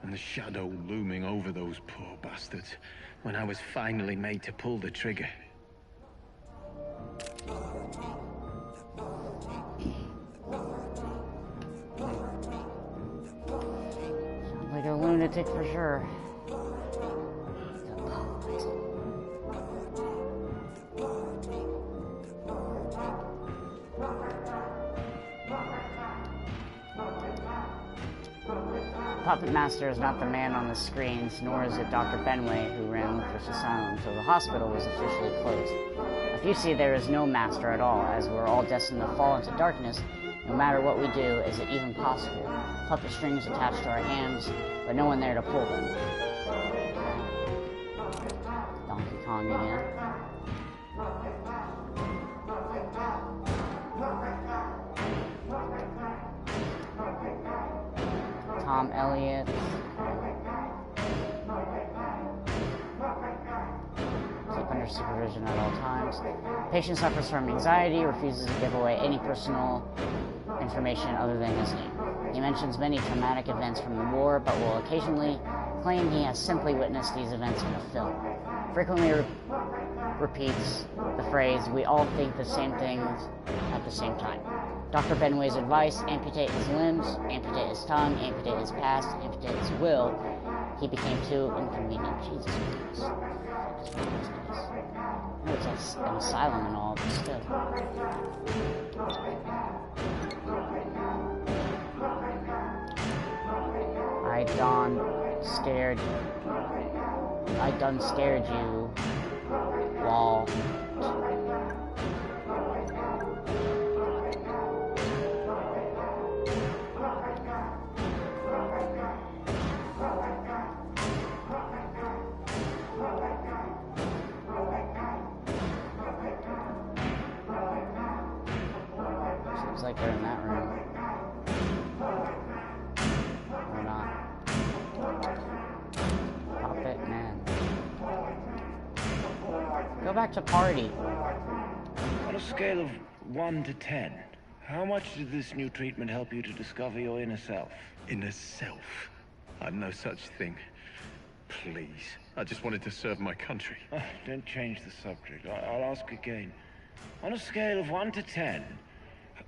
And the shadow looming over those poor bastards when I was finally made to pull the trigger. Sounds like a lunatic for sure. Puppet Master is not the man on the screens, nor is it Dr. Benway, who ran Lucas Asylum until the hospital was officially closed. If you see, there is no master at all, as we're all destined to fall into darkness, no matter what we do, is it even possible. Puppet strings attached to our hands, but no one there to pull them. Donkey Kong again. Tom Elliott. Keep under supervision at all times. Patient suffers from anxiety, refuses to give away any personal information other than his name. He mentions many traumatic events from the war, but will occasionally claim he has simply witnessed these events in a film. Frequently repeats the phrase, "We all think the same things at the same time." Dr. Benway's advice, amputate his limbs, amputate his tongue, amputate his past, amputate his will. He became too inconvenient. Jesus Christ. I know it's an asylum and all, but still. I done scared you, wall. Seems like they're in that room. Or not. Puppet man. Go back to party. On a scale of 1 to 10, how much did this new treatment help you to discover your inner self? Inner self? I'm no such thing. Please. I just wanted to serve my country. Don't change the subject. I'll ask again. On a scale of 1 to 10...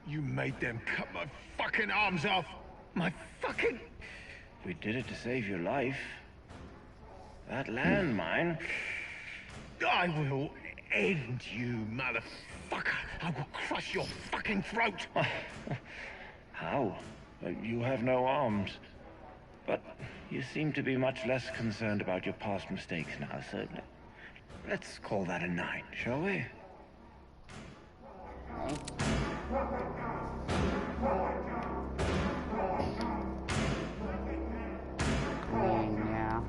You made them cut my fucking arms off! My fucking... We did it to save your life. That landmine... I will end you, motherfucker! I will crush your fucking throat! How? You have no arms. But you seem to be much less concerned about your past mistakes now, so let's call that a 9, shall we? Yeah.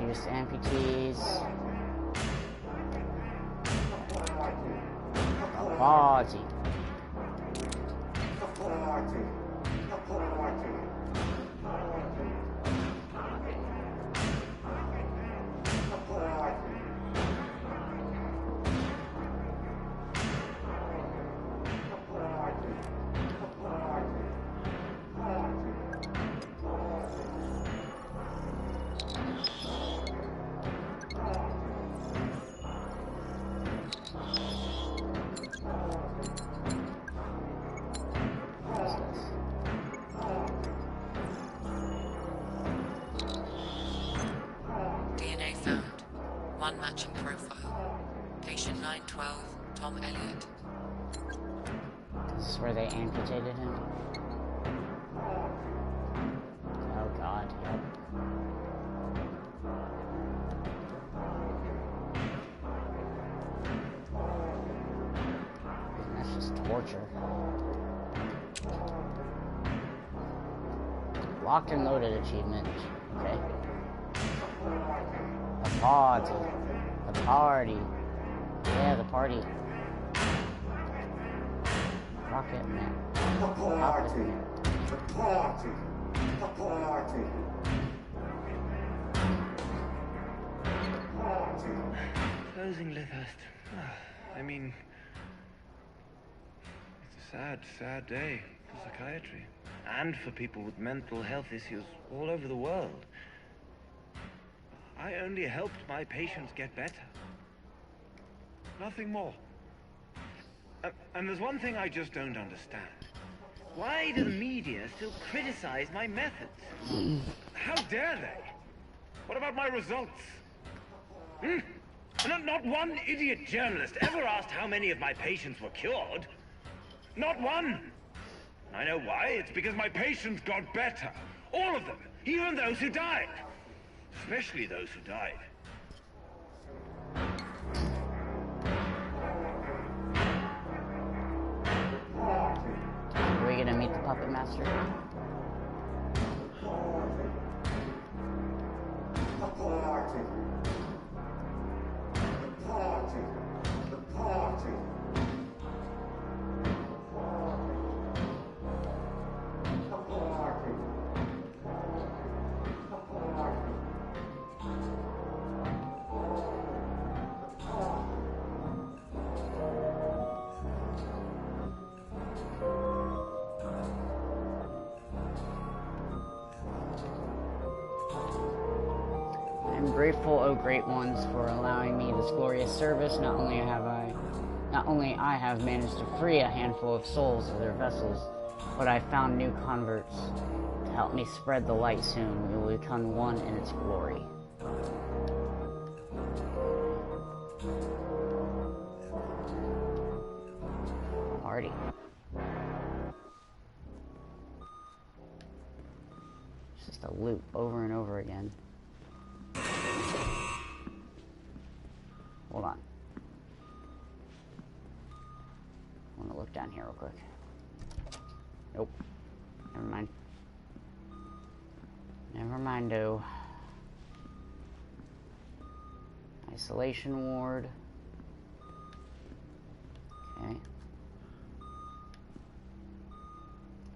Reduce amputees. Party. DNA found. One matching profile. Patient 912, Tom Elliott. This is where they amputated him. Oh god, yep. That's just torture. Locked and loaded achievement. Okay. The party. The party. Yeah, the party. Rocket Man. The party. The party. The party. Closing Lythurst. I mean... It's a sad, sad day for psychiatry. And for people with mental health issues all over the world. I only helped my patients get better. Nothing more. And there's one thing I just don't understand. Why do the media still criticize my methods? How dare they? What about my results? Not one idiot journalist ever asked how many of my patients were cured. Not one. I know why. It's because my patients got better. All of them. Even those who died. Especially those who died. Are we gonna meet the puppet master? The party. The party. The party. I'm grateful, O great ones, for allowing me this glorious service. Not only I have managed to free a handful of souls of their vessels, but I found new converts. To help me spread the light soon, we will become one in its glory. Party. It's just a loop over and over again. Hold on. I want to look down Nope. Never mind. Never mind-o. Isolation ward. Okay.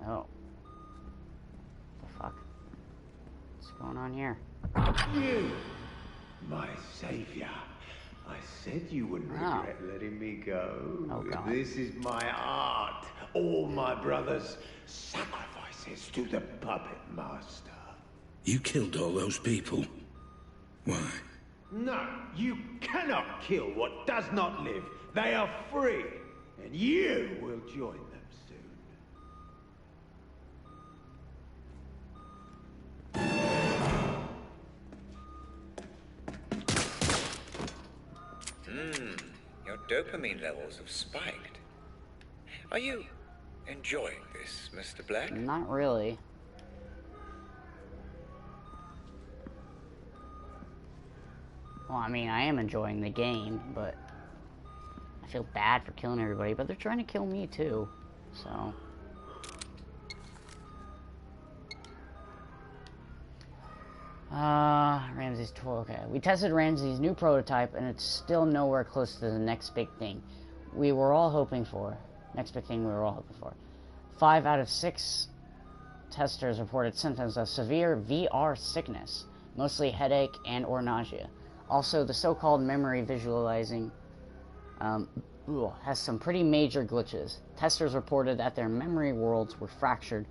Oh. The fuck? What's going on here? You! My savior. I said you wouldn't regret letting me go. Oh, God. This is my art. All my brothers' sacrifices to the puppet master. You killed all those people. Why? No, you cannot kill what does not live. They are free, and you will join them soon. Your dopamine levels have spiked. Are you enjoying this, Mr. Black? Not really. Well, I mean, I am enjoying the game, but I feel bad for killing everybody, but they're trying to kill me too, so. Ramsey's tool, okay. We tested Ramsey's new prototype, and it's still nowhere close to the next big thing we were all hoping for. 5 out of 6 testers reported symptoms of severe VR sickness, mostly headache and or nausea. Also, the so-called memory visualizing has some pretty major glitches. Testers reported that their memory worlds were fractured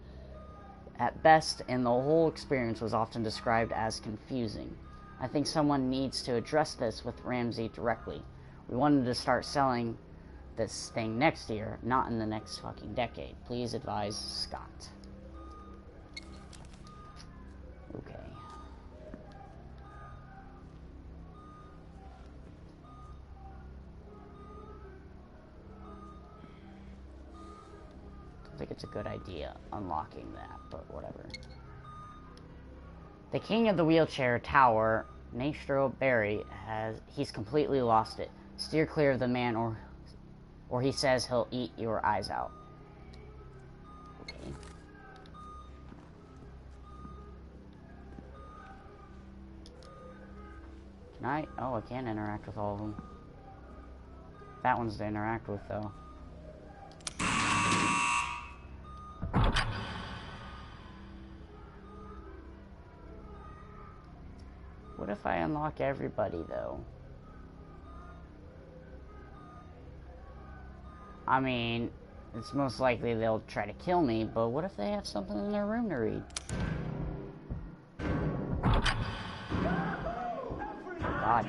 at best, and the whole experience was often described as confusing. I think someone needs to address this with Ramsey directly. We wanted to start selling this thing next year, not in the next fucking decade. Please advise Scott. Okay. I think it's a good idea unlocking that, but whatever. The king of the wheelchair tower, Nastro Barry, he's completely lost it. Steer clear of the man or he says he'll eat your eyes out. Okay. Can I? Oh, I can't interact with all of them. That one's to interact with, though. What if I unlock everybody, though? I mean, it's most likely they'll try to kill me, but what if they have something in their room to read? God.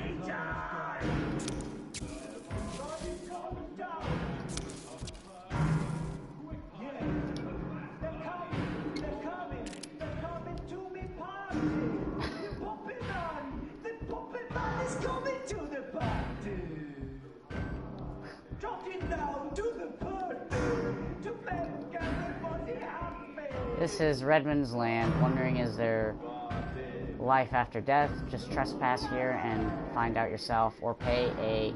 This is Redmond's land. Wondering, is there life after death? Just trespass here and find out yourself, or pay a...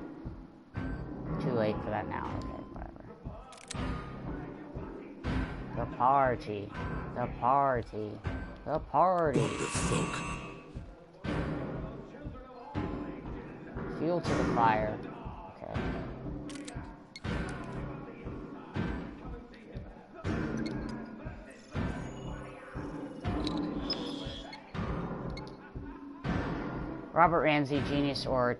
Too late for that now. Okay, whatever. The party. The party. The party. What the fuck? Fuel to the fire. Okay. Robert Ramsey, genius or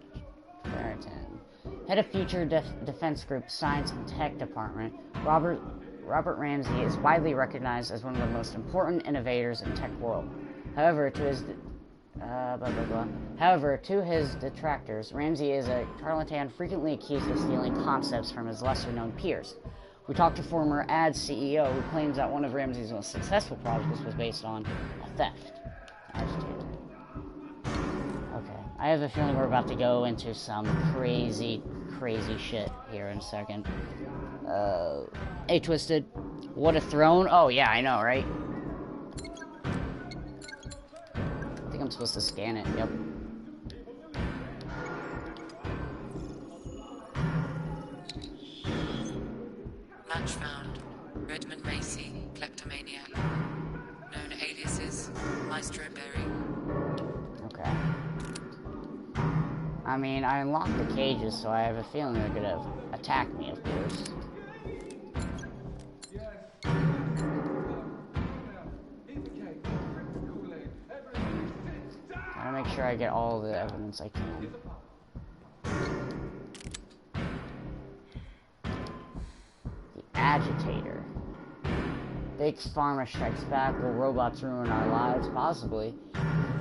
Ferritin. Head of Future Defense Group Science and Tech Department, Robert Ramsey is widely recognized as one of the most important innovators in tech world. However, to his detractors, Ramsey is a charlatan frequently accused of stealing concepts from his lesser-known peers. We talked to former ads CEO who claims that one of Ramsey's most successful projects was based on a theft. Okay, I have a feeling we're about to go into some crazy shit here in a second. Hey, Twisted. What a throne. Oh, yeah, I know, right? I think I'm supposed to scan it. Yep. Match found. Redmond Macy, kleptomaniac. kleptomaniac. Known aliases, Maestro Berry. Okay. I mean, I unlocked the cages, so I have a feeling they're gonna attack me, of course. Gotta make sure I get all the evidence I can. The Agitator. Big Pharma strikes back. Will robots ruin our lives? Possibly.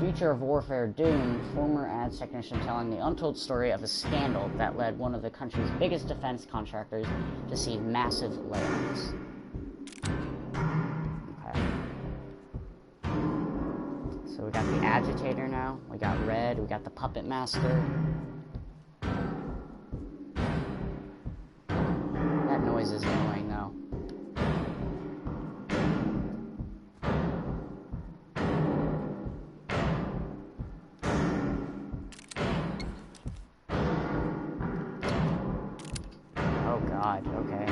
Future of Warfare Doom. Former ads technician telling the untold story of a scandal that led one of the country's biggest defense contractors to see massive layoffs. Okay. So we got the Agitator now. We got Red. We got the Puppet Master. That noise is annoying, though. Oh God, okay.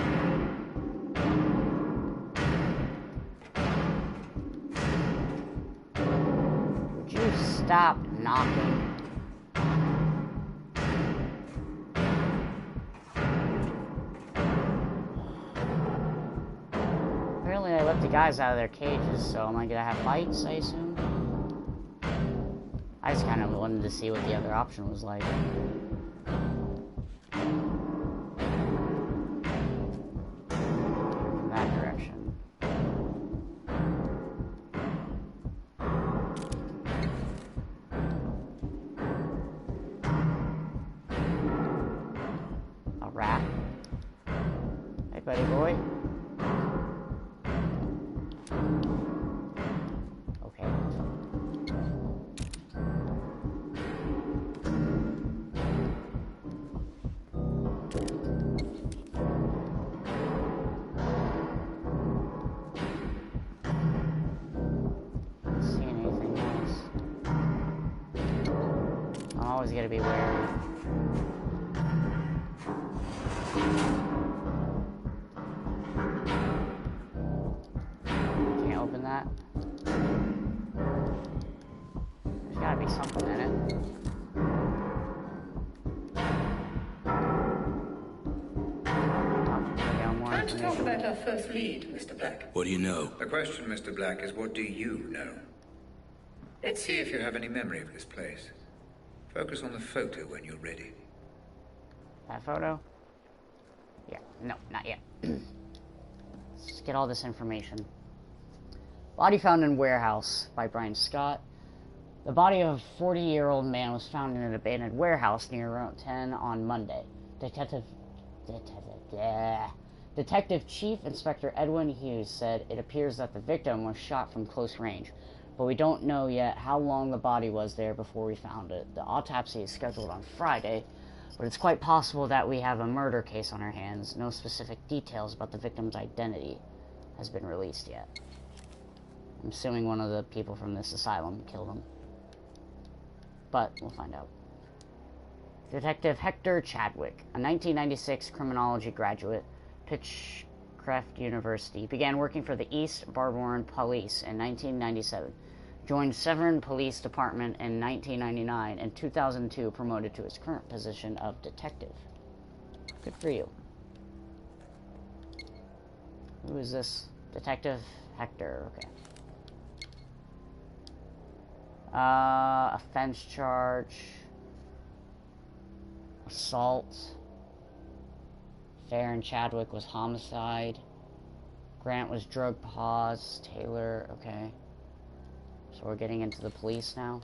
Would you stop knocking? Apparently I let the guys out of their cages, so am I gonna have fights, I assume? I just kind of wanted to see what the other option was like. In that direction. A rat. Hey, buddy boy. Okay. Seeing anything else? I'm always gonna be wary. Can't open that. There's gotta be something in it. Time to talk about our first lead, Mr. Black. What do you know? The question, Mr. Black, is what do you know? Let's see if you have any memory of this place. Focus on the photo when you're ready. That photo? Yeah, no, not yet. Let's get all this information. Body found in warehouse by Brian Scott. The body of a 40-year-old man was found in an abandoned warehouse near Route 10 on Monday. Detective Chief Inspector Edwin Hughes said it appears that the victim was shot from close range, but we don't know yet how long the body was there before we found it. The autopsy is scheduled on Friday, but it's quite possible that we have a murder case on our hands. No specific details about the victim's identity has been released yet. I'm assuming one of the people from this asylum killed him. But we'll find out. Detective Hector Chadwick, a 1996 criminology graduate, Pitchcraft University, began working for the East Barbourne Police in 1997. Joined Severn Police Department in 1999 and 2002 promoted to his current position of detective. Good for you. Who is this? Detective Hector, okay. Offense charge. Assault. Fair and Chadwick was homicide. Grant was drug pause. Taylor, okay. So we're getting into the police now.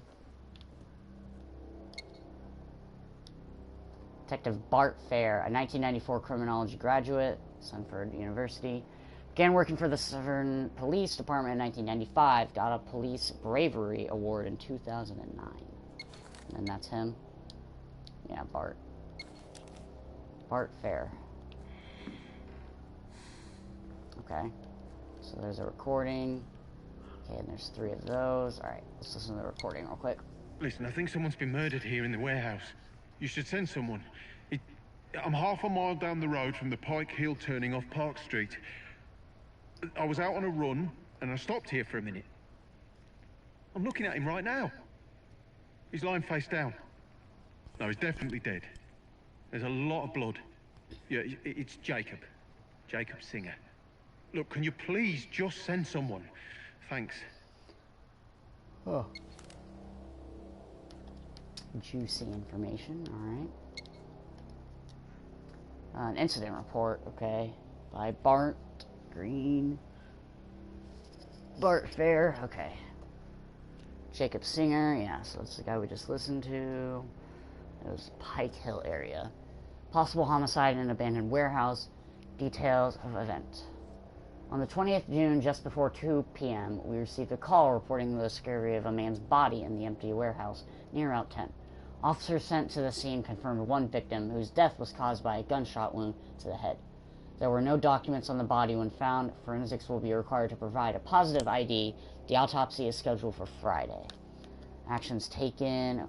Detective Bart Fair, a 1994 criminology graduate, Sunford University. Began working for the Severn Police Department in 1995. Got a Police Bravery Award in 2009. And that's him. Yeah, Bart. Bart Fair. Okay. So there's a recording. Okay, and there's 3 of those. Alright, let's listen to the recording real quick. Listen, I think someone's been murdered here in the warehouse. You should send someone. I'm half a mile down the road from the Pike Hill turning off Park Street. I was out on a run, and I stopped here for a minute. I'm looking at him right now. He's lying face down. No, he's definitely dead. There's a lot of blood. Yeah, it's Jacob. Jacob Singer. Look, can you please just send someone? Thanks. Oh. Juicy information, alright. An incident report, okay. By Bart Green. Bart Fair, okay. Jacob Singer, yeah, so that's the guy we just listened to. It was Pike Hill area. Possible homicide in an abandoned warehouse. Details of event. On the 20th of June, just before 2 p.m., we received a call reporting the discovery of a man's body in the empty warehouse near Route 10. Officers sent to the scene confirmed one victim, whose death was caused by a gunshot wound to the head. There were no documents on the body when found. Forensics will be required to provide a positive ID. The autopsy is scheduled for Friday. Actions taken.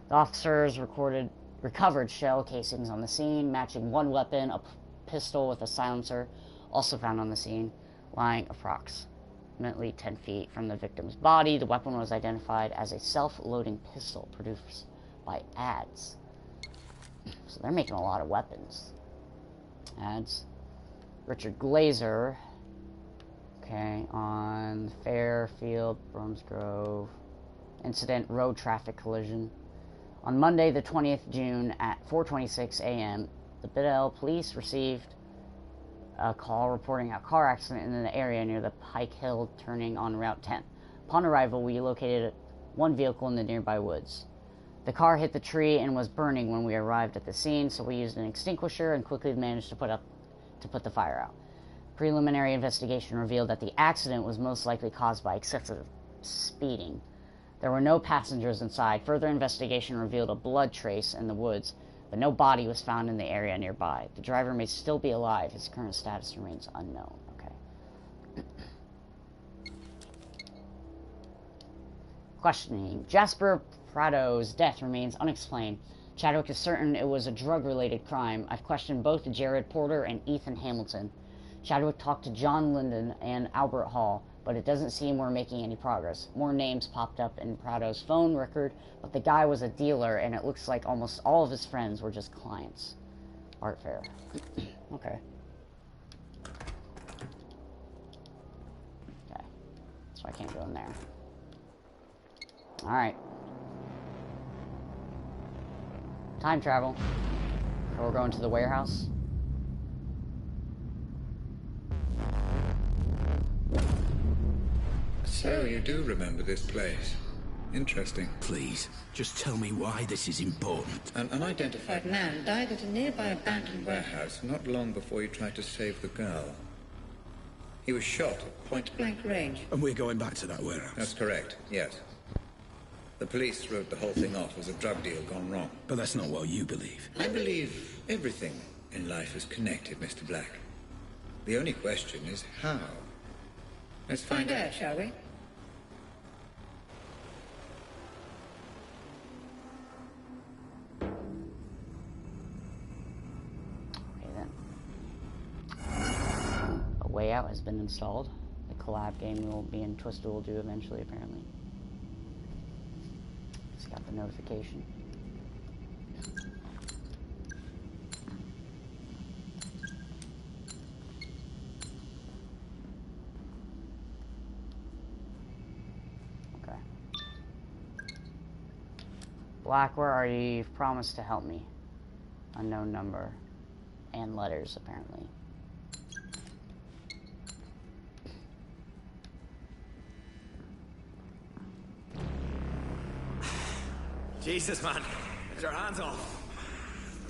The officers recovered shell casings on the scene, matching one weapon, a pistol with a silencer, also found on the scene, lying approximately 10 feet from the victim's body. The weapon was identified as a self-loading pistol produced by ads. So they're making a lot of weapons. Ads. Richard Glazer, okay, on Fairfield, Bromsgrove. Incident, road traffic collision. On Monday, the 20th of June at 4:26 a.m., the Bidwell police received a call reporting a car accident in the area near the Pike Hill turning on Route 10. Upon arrival, we located one vehicle in the nearby woods. The car hit the tree and was burning when we arrived at the scene, so we used an extinguisher and quickly managed to put the fire out. Preliminary investigation revealed that the accident was most likely caused by excessive speeding. There were no passengers inside. Further investigation revealed a blood trace in the woods, but no body was found in the area nearby. The driver may still be alive. His current status remains unknown. Okay. Questioning. Jasper Prado's death remains unexplained. Chadwick is certain it was a drug-related crime. I've questioned both Jared Porter and Ethan Hamilton. Chadwick talked to John Linden and Albert Hall, but it doesn't seem we're making any progress. More names popped up in Prado's phone record, but the guy was a dealer, and it looks like almost all of his friends were just clients. Art fair. Okay. Okay. So I can't go in there. Alright. Time travel. So we're going to the warehouse. So you do remember this place. Interesting. Please, just tell me why this is important. An unidentified man died at a nearby abandoned warehouse not long before you tried to save the girl. He was shot at point-blank range. And we're going back to that warehouse? That's correct, yes. The police wrote the whole thing off as a drug deal gone wrong. But that's not what you believe. I believe everything in life is connected, Mr. Black. The only question is how. Let's find out, shall we? Okay then. A way out has been installed. The collab game will be in Twisted will do eventually, apparently. Just got the notification. Black, where are you? You've promised to help me. Unknown number. And letters, apparently. Jesus, man. Get your hands off.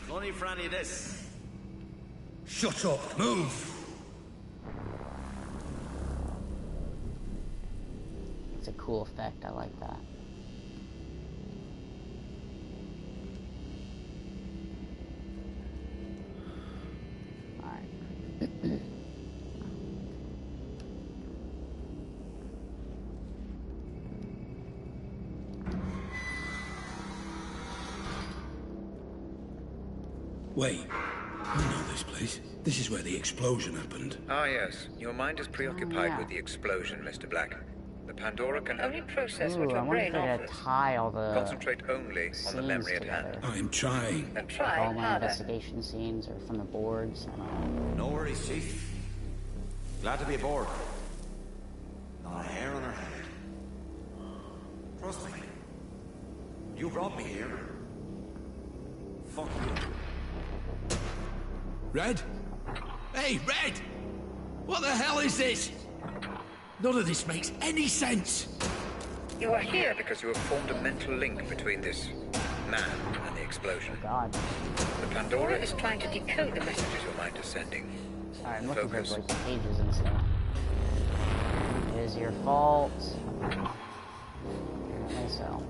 No need for any of this. Shut up. Move. It's a cool effect. I like that. Wait, I know this place. place. This is where the explosion happened. Ah, yes. Your mind is preoccupied with the explosion, Mr. Black. The Pandora can only process what your brain offers. Tie all the Concentrate only on the memory at hand. I'm trying. And try all my harder. investigation scenes are from the boards. No worries, Chief. Glad to be aboard. Not a hair on her head. Trust me. You brought me here. Fuck you. Red? Hey, Red! What the hell is this? None of this makes any sense. You are here because you have formed a mental link between this man and the explosion. God. The Pandora is trying to decode the messages your mind is sending. Sorry, I'm looking for like pages and stuff. It is your fault. Apparently so.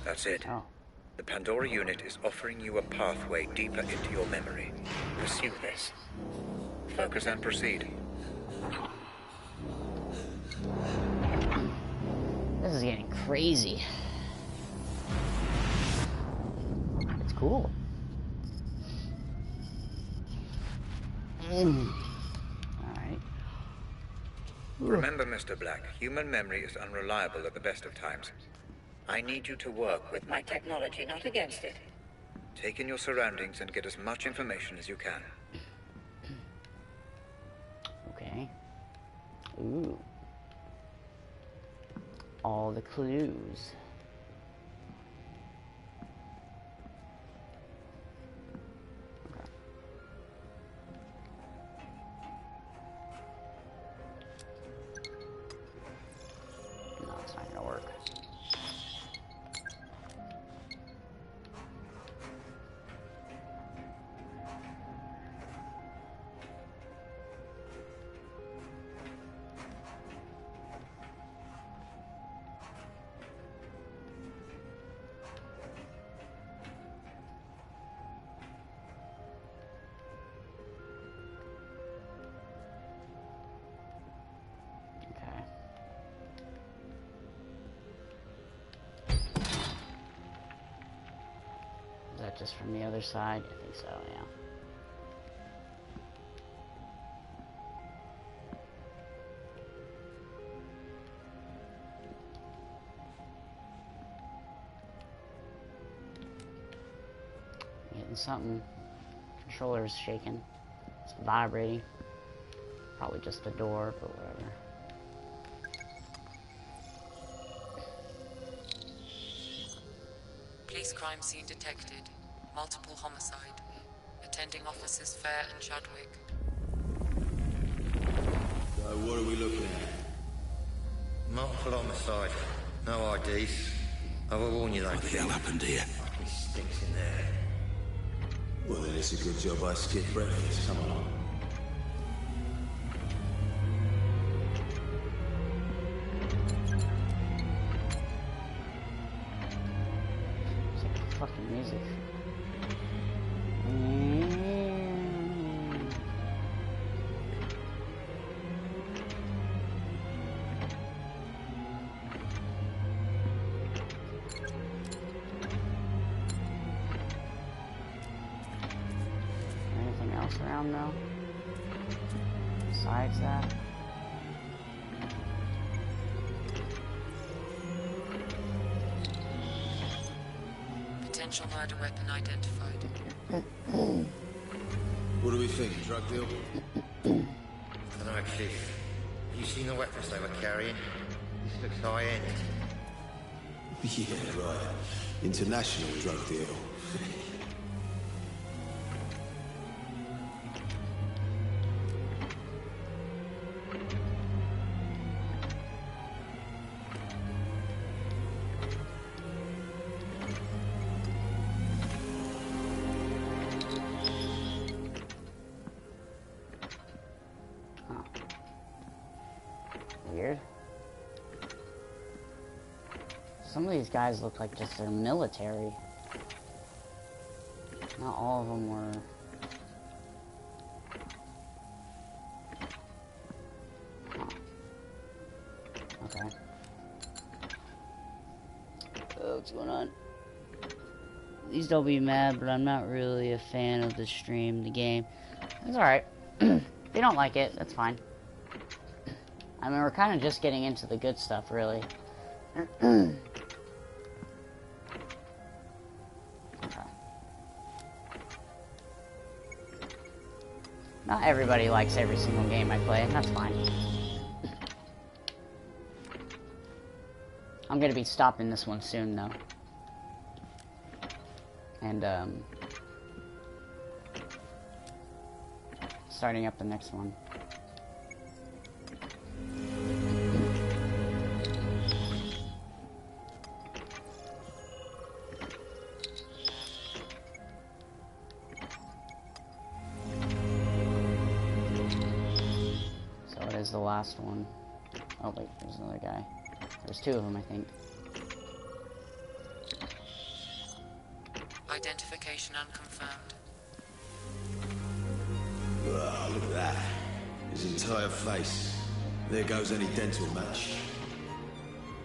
That's it. Oh. The Pandora unit is offering you a pathway deeper into your memory. Pursue this. Focus and proceed. This is getting crazy. It's cool. Alright. Remember, Mr. Black, human memory is unreliable at the best of times. I need you to work with my technology, not against it. Take in your surroundings and get as much information as you can. Okay. Ooh. All the clues. Okay. No, it's not gonna work. Just from the other side? I think so, yeah. Getting something. Controller's shaking. It's vibrating. Probably just the door, but whatever. Police crime scene detected. Multiple homicide. Attending officers Fair and Chadwick. So what are we looking at? Multiple homicide. No IDs. I will warn you though. What the hell happened here? Fucking stinks in there. Well, then it's a good job I skipped breakfast. Come on. Fucking music. Anything else around though? Besides that? Potential murder weapon identified. What do we think? Drug deal? I don't know, Chief. Have you seen the weapons they were carrying? This looks high-end. Yeah, right. International drug deal. Weird. Some of these guys look like just they're military. Not all of them were. Huh. Okay. Oh, what's going on? Please don't be mad, but I'm not really a fan of the stream, the game. It's alright. If you don't like it, that's fine. I mean, we're kind of just getting into the good stuff, really. Okay. Not everybody likes every single game I play, and that's fine. I'm gonna be stopping this one soon, though. And, starting up the next one. So it is the last one. Oh wait, there's another guy. There's two of them, I think. Identification unconfirmed. Ah, look at that. His entire face. There goes any dental match.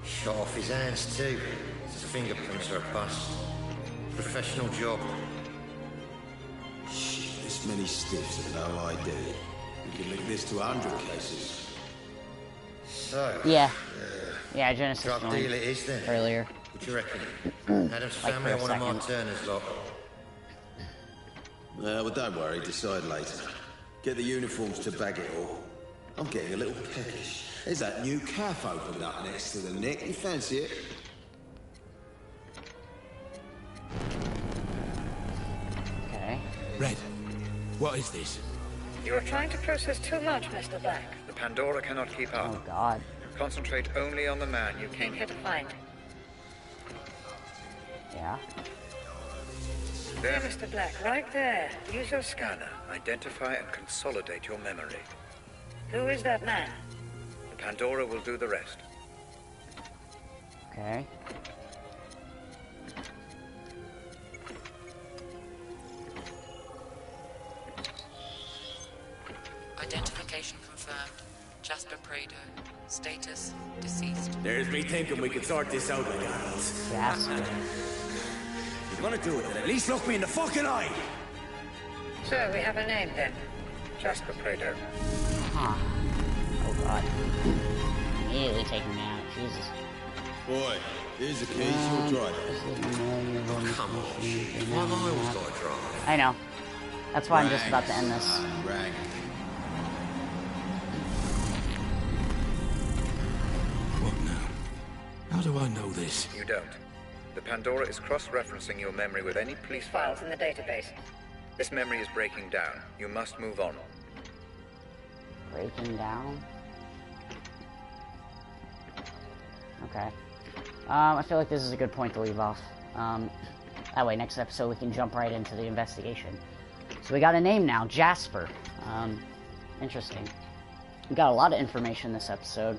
Shot off his hands too. His fingerprints are a bust. Professional job. Shit, this many stiffs have no ID. We could link this to 100 cases. So... Yeah. Yeah, Genesis drug joined deal it is then. earlier. What do you reckon? Adam's Like family for or a one of second. Mark Turner's lot? Well, don't worry, decide later. Get the uniforms to bag it all. I'm getting a little peckish. There's that new cafe opened up next to the Nick. You fancy it? Okay. Red, what is this? You are trying to process too much, Mr. Black. The Pandora cannot keep up. Oh, God. Concentrate only on the man you came Here to find. Yeah. There, Mr. Black, right there. Use your scanner. Scanner. Identify and consolidate your memory. Who is that man? The Pandora will do the rest. Okay. Identification confirmed. Jasper Prado. Status deceased. There's me thinking we could sort this out like adults. Jasper. If you're gonna do it, then at least look me in the fucking eye! So, we have a name then. Jasper Prado. Huh. Oh, God. Immediately taking me out. Jesus. Boy, here's the keys. You'll drive it. Come on, why have I always got to drive? I know. That's why I'm just about to end this. Rang. What now? How do I know this? You don't. The Pandora is cross-referencing your memory with any police file. Files in the database. This memory is breaking down. You must move on. Breaking down? Okay. I feel like this is a good point to leave off. That way, next episode we can jump right into the investigation. So we got a name now, Jasper. Interesting. We got a lot of information this episode,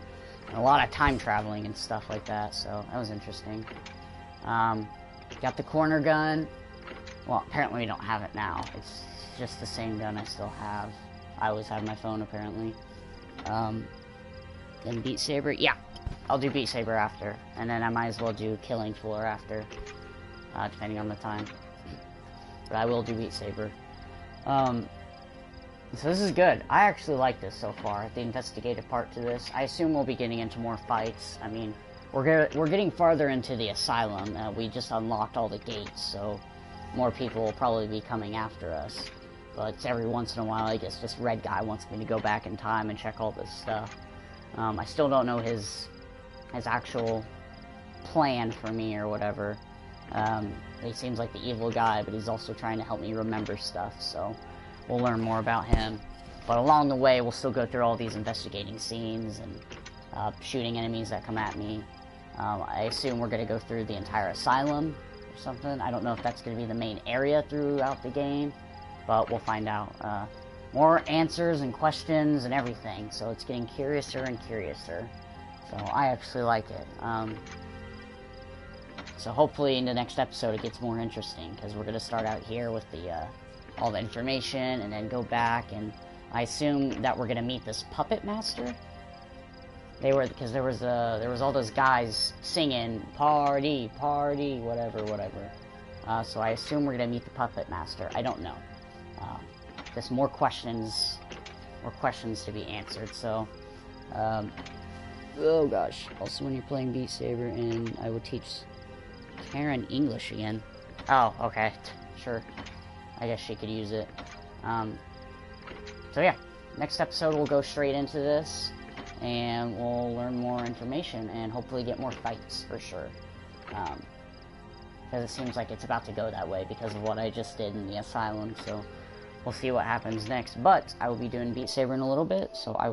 and a lot of time traveling and stuff like that, so that was interesting. Got the corner gun. Well, apparently we don't have it now. It's just the same gun I still have. I always have my phone, apparently. Then Beat Saber. Yeah, I'll do Beat Saber after. And then I might as well do Killing Floor after. Depending on the time. But I will do Beat Saber. So this is good. I actually like this so far, the investigative part to this. I assume we'll be getting into more fights. I mean, we're getting farther into the asylum. We just unlocked all the gates, so more people will probably be coming after us. But every once in a while, I guess this red guy wants me to go back in time and check all this stuff. I still don't know his actual plan for me or whatever. He seems like the evil guy, but he's also trying to help me remember stuff, so we'll learn more about him. But along the way, we'll still go through all these investigating scenes and shooting enemies that come at me. I assume we're going to go through the entire asylum or something. I don't know if that's going to be the main area throughout the game, but we'll find out. More answers and questions and everything, so it's getting curiouser and curiouser. So I actually like it. So hopefully in the next episode it gets more interesting, because we're going to start out here with the all the information and then go back, and I assume that we're going to meet this puppet master. Because there was all those guys singing party, party, whatever. So I assume we're gonna meet the Puppet Master. I don't know. There's more questions to be answered. So, oh gosh. Also, when you're playing Beat Saber, and I will teach Karen English again. Oh, okay, sure. I guess she could use it. So yeah, next episode we'll go straight into this, and we'll learn more information, and hopefully get more fights for sure. Because it seems like it's about to go that way because of what I just did in the asylum, so we'll see what happens next. But I will be doing Beat Saber in a little bit, so I will